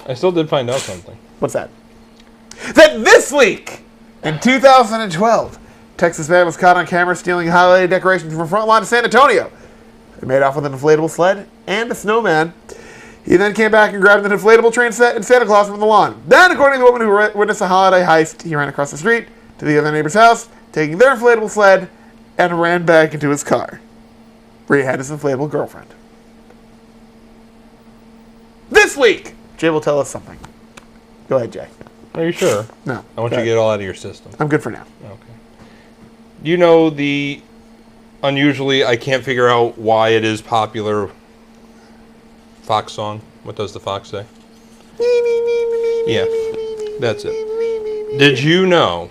I still did find out something. What's that? That this week, in 2012, Texas man was caught on camera stealing holiday decorations from front lawn of San Antonio. They made off with an inflatable sled and a snowman. He then came back and grabbed an inflatable train set and Santa Claus from the lawn. Then, according to the woman who witnessed the holiday heist, he ran across the street to the other neighbor's house, taking their inflatable sled, and ran back into his car, where he had his inflatable girlfriend. This week, Jay will tell us something. Go ahead, Jay. Are you sure? No. I want you to get it all out of your system. I'm good for now. Okay. You know the unusually, I can't figure out why it is popular fox song. What does the fox say? Yeah, that's it. Did you know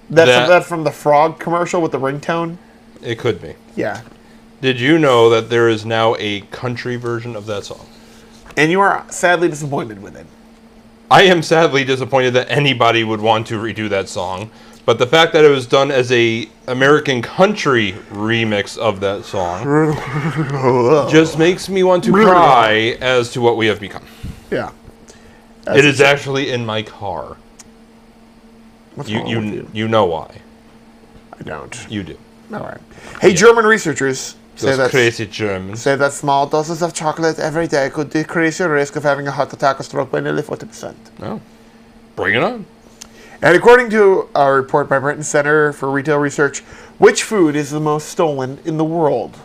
That's from the frog commercial with the ringtone? It could be. Yeah. Did you know that there is now a country version of that song? And you are sadly disappointed with it. I am sadly disappointed that anybody would want to redo that song, but the fact that it was done as a American country remix of that song just makes me want to cry as to what we have become. Yeah. It is actually in my car. What's wrong with you? You know why. I don't. You do. All right. Hey, German researchers say Those crazy Germans. say that small doses of chocolate every day could decrease your risk of having a heart attack or stroke by nearly 40%. Oh. Bring it on. And according to a report by Brenton Center for Retail Research, which food is the most stolen in the world?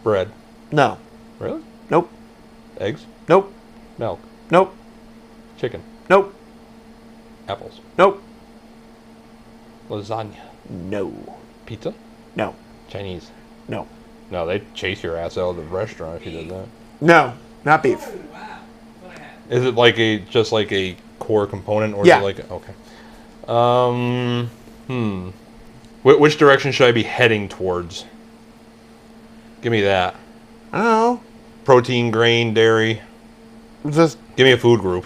Bread. No. Really? Nope. Eggs? Nope. Milk. Nope. Chicken. Nope. Apples. Nope. Lasagna. No. Pizza? No. Chinese. No. No, they'd chase your ass out of the restaurant if you did that. No. Not beef. Is it like just like a core component, or Yeah. is it like okay? Which direction should I be heading towards? Give me that. I don't know. Protein, grain, dairy. Just Give me a food group.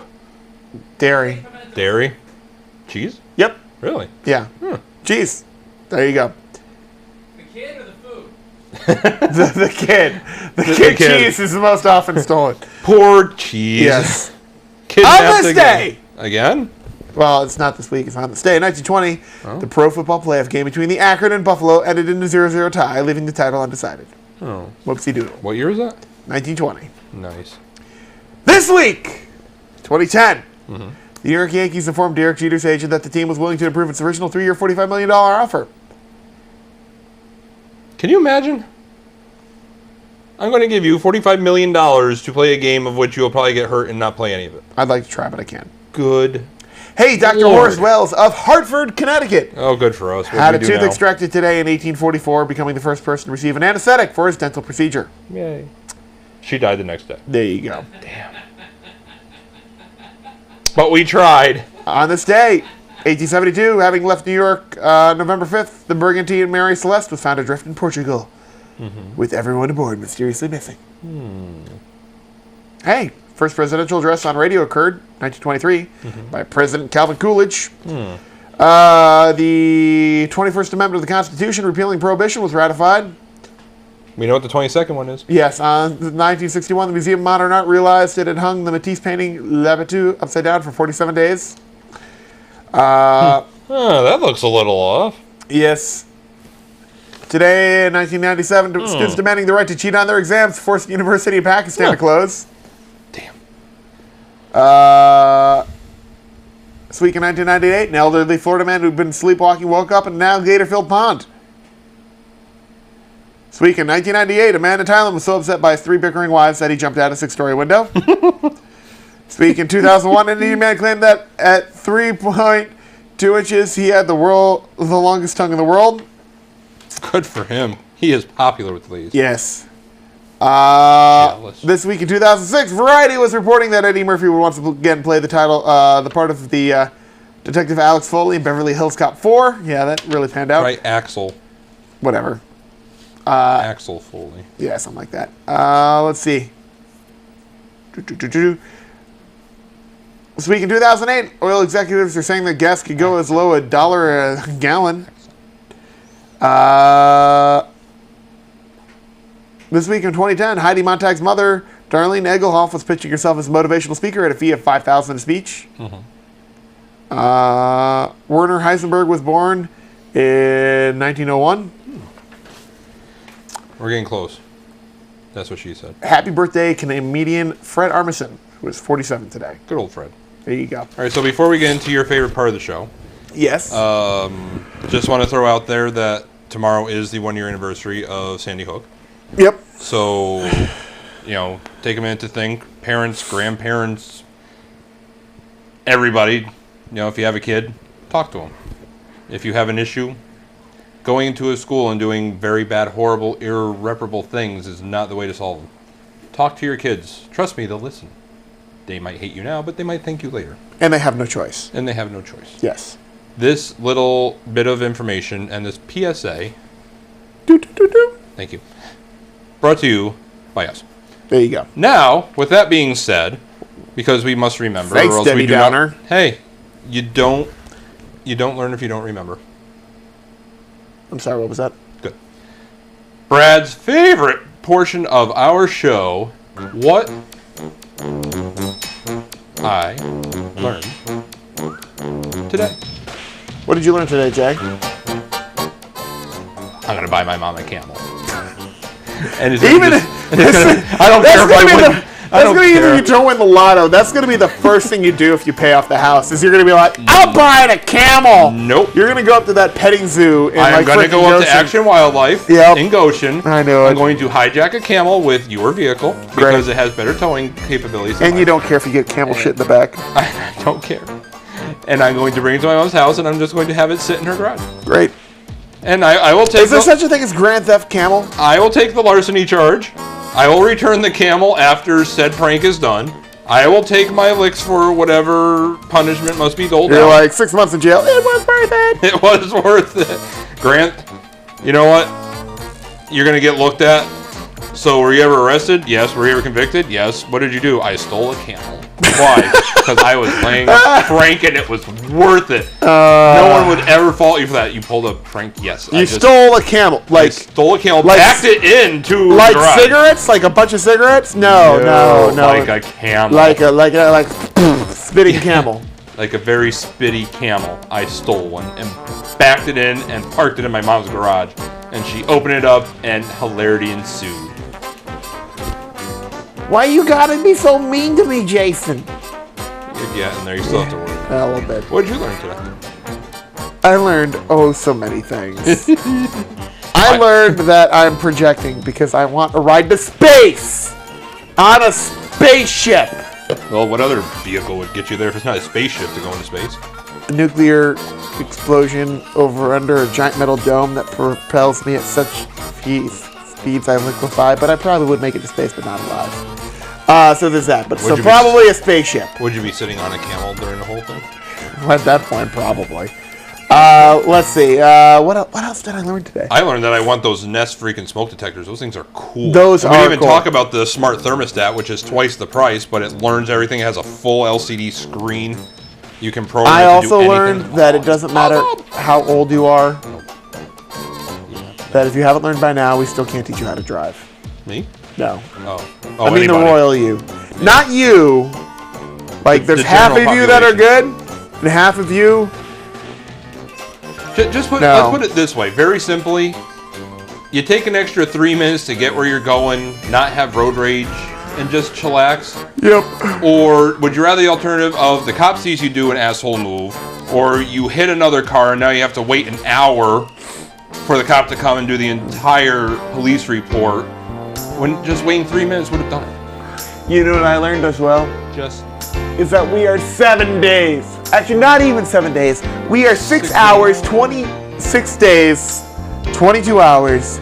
dairy. Dairy, cheese. Yep. Really? Yeah. Cheese. There you go. The kid or the food? The kid. The kid. cheese is the most often stolen. Poor cheese. Yes. Kidnapped On this again. day! Again? Well, it's not this week. It's on this day. In 1920, the pro football playoff game between the Akron and Buffalo ended in a 0-0 tie, leaving the title undecided. Oh. Whoopsie doodle. What year is that? 1920. Nice. This week, 2010, the New York Yankees informed Derek Jeter's agent that the team was willing to improve its original 3-year, $45 million offer. Can you imagine? I'm going to give you $45 million to play a game of which you'll probably get hurt and not play any of it. I'd like to try, but I can't. Good. Hey, Dr. Lord. Horace Wells of Hartford, Connecticut, Oh, good for us. What had do a we do tooth now? extracted today in 1844, becoming the first person to receive an anesthetic for his dental procedure. Yay. She died the next day. There you go. But we tried. On this day, 1872, having left New York November 5th, the Brigantine Mary Celeste was found adrift in Portugal, with everyone aboard mysteriously missing. Hey, first presidential address on radio occurred, 1923, by President Calvin Coolidge. The 21st Amendment of the Constitution repealing prohibition was ratified. We know what the 22nd one is. Yes, on 1961, the Museum of Modern Art realized it had hung the Matisse painting La Battue upside down for 47 days. That looks a little off. Yes. Today, in 1997, students demanding the right to cheat on their exams forced the University of Pakistan to close. Damn. This week in 1998, an elderly Florida man who'd been sleepwalking woke up in an alligator-filled pond. This week in 1998, a man in Thailand was so upset by his 3 bickering wives that he jumped out a 6-story window. This week in 2001, an Indian man claimed that at 3.2 inches, he had the longest tongue in the world. Good for him. He is popular with these. Yes. Jealous. This week in 2006, Variety was reporting that Eddie Murphy would once again play the part of the Detective Alex Foley in Beverly Hills Cop 4. Yeah, that really panned out. Right, Axel. Whatever. Axel Foley. Yeah, something like that. Let's see. This week in 2008, oil executives are saying that gas could go as low as $1 a gallon. This week in 2010, Heidi Montag's mother, Darlene Egelhoff, was pitching herself as a motivational speaker at a fee of $5,000 a speech. Werner Heisenberg was born in 1901. We're getting close. That's what she said. Happy birthday, comedian Fred Armisen, who is 47 today. Good old Fred. There you go. All right, so before we get into your favorite part of the show, Yes. just want to throw out there that tomorrow is the 1 year anniversary of Sandy Hook. Yep. So, take a minute to think. Parents, grandparents, everybody, if you have a kid, talk to them. If you have an issue, going into a school and doing very bad, horrible, irreparable things is not the way to solve them. Talk to your kids. Trust me, they'll listen. They might hate you now, but they might thank you later. And they have no choice. And they have no choice. Yes. This little bit of information and this PSA, thank you, brought to you by us. There you go. Now, with that being said, because we must remember, Thanks, or else Debbie we do Downer. not. Hey, you don't learn if you don't remember. I'm sorry, what was that? Good. Brad's favorite portion of our show, what I learned today. What did you learn today, Jay? I'm gonna buy my mom a Camel. And it's Even I don't care if I win. I That's don't going to be care. if you don't win the lotto. That's going to be the first thing you do if you pay off the house. Is you're going to be like, I'll buy a camel. Nope. You're going to go up to that petting zoo in I am going to go up to Goshen. Action Wildlife Yep. in Goshen. I know it. I'm going to hijack a camel with your vehicle because it has better towing capabilities. than And you mine. don't care if you get camel shit in the back. I don't care. And I'm going to bring it to my mom's house, and I'm just going to have it sit in her garage. Great. And I will take. Is there such a thing as Grand Theft Camel? I will take the larceny charge. I will return the camel after said prank is done. I will take my licks for whatever punishment must be doled You're out. like 6 months in jail. It was worth it. It was worth it. Grant, you know what? You're going to get looked at. So, were you ever arrested? Yes. Were you ever convicted? Yes. What did you do? I stole a camel. Why? Because I was playing a prank and it was worth it. No one would ever fault you for that. You pulled a prank? Yes. You stole a camel. I Like stole a camel, like- backed it into like the garage. cigarettes? Like a bunch of cigarettes? No. Like a camel. Like spitting camel. Like a very spitty camel. I stole one and backed it in and parked it in my mom's garage. And she opened it up and hilarity ensued. Why you gotta be so mean to me, Jason? You're getting there. You still have to worry. A little bit. What did you learn today? I learned so many things. I learned that I'm projecting because I want to ride to space on a spaceship. Well, what other vehicle would get you there if it's not a spaceship to go into space? A nuclear explosion over under a giant metal dome that propels me at such speeds I liquefy, but I probably would make it to space, but not alive. So there's that. But Would so you be- probably a spaceship. Would you be sitting on a camel during the whole thing? At that point, probably. Let's see. What else did I learn today? I learned that I want those Nest freaking smoke detectors. Those things are cool. Those And we are didn't even cool. talk about the smart thermostat, which is twice the price, but it learns everything. It has a full LCD screen. You can program I it to also do learned anything. that it doesn't matter how old you are. That if you haven't learned by now, we still can't teach you how to drive. Me? No. Oh. I mean the anybody. royal you. Not you. Like there's The half of general you that are good, population. and half of you. Just put, No. let's put it this way, very simply. You take an extra 3 minutes to get where you're going, not have road rage, and just chillax. Yep. Or would you rather the alternative of the cop sees you do an asshole move, or you hit another car and now you have to wait an hour for the cop to come and do the entire police report, when just waiting 3 minutes would have done it. You know what I learned as well? Just Is that we are 7 days. Actually, not even 7 days. We are 6 hours, 26 days, 22 hours,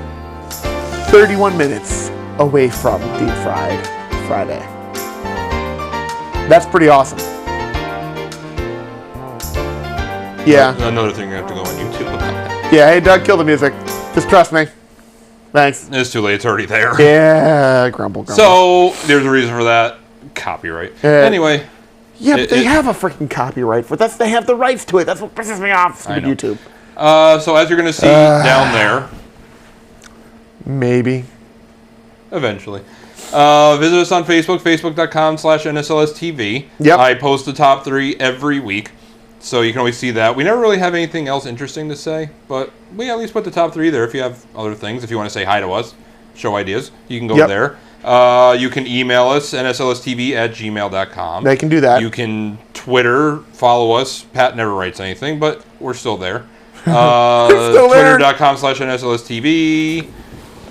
31 minutes away from Deep Fried Friday. That's pretty awesome. Yeah. another thing you have to go on YouTube about. Yeah, hey, Doug, kill the music. Just trust me. Thanks. It's too late, it's already there. Yeah, grumble. So, there's a reason for that. Copyright. Anyway. Yeah, but they it- have a freaking copyright for that. They have the rights to it. That's what pisses me off. Stupid know. YouTube. So as you're going to see down there, Maybe. eventually, visit us on Facebook, facebook.com/NSLSTV. Yep. I post the top 3 every week, so you can always see that. We never really have anything else interesting to say, but we at least put the top 3 there if you have other things. If you want to say hi to us, show ideas, you can go Yep. there. You can email us, nslstv@gmail.com. They can do that. You can Twitter, follow us. Pat never writes anything, but we're still there. Twitter.com/nslstv.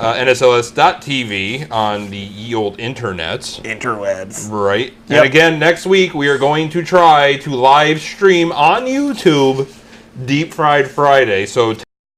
NSLS.TV on the ye old internets. Interwebs. Right. Yep. And again, next week we are going to try to live stream on YouTube Deep Fried Friday. So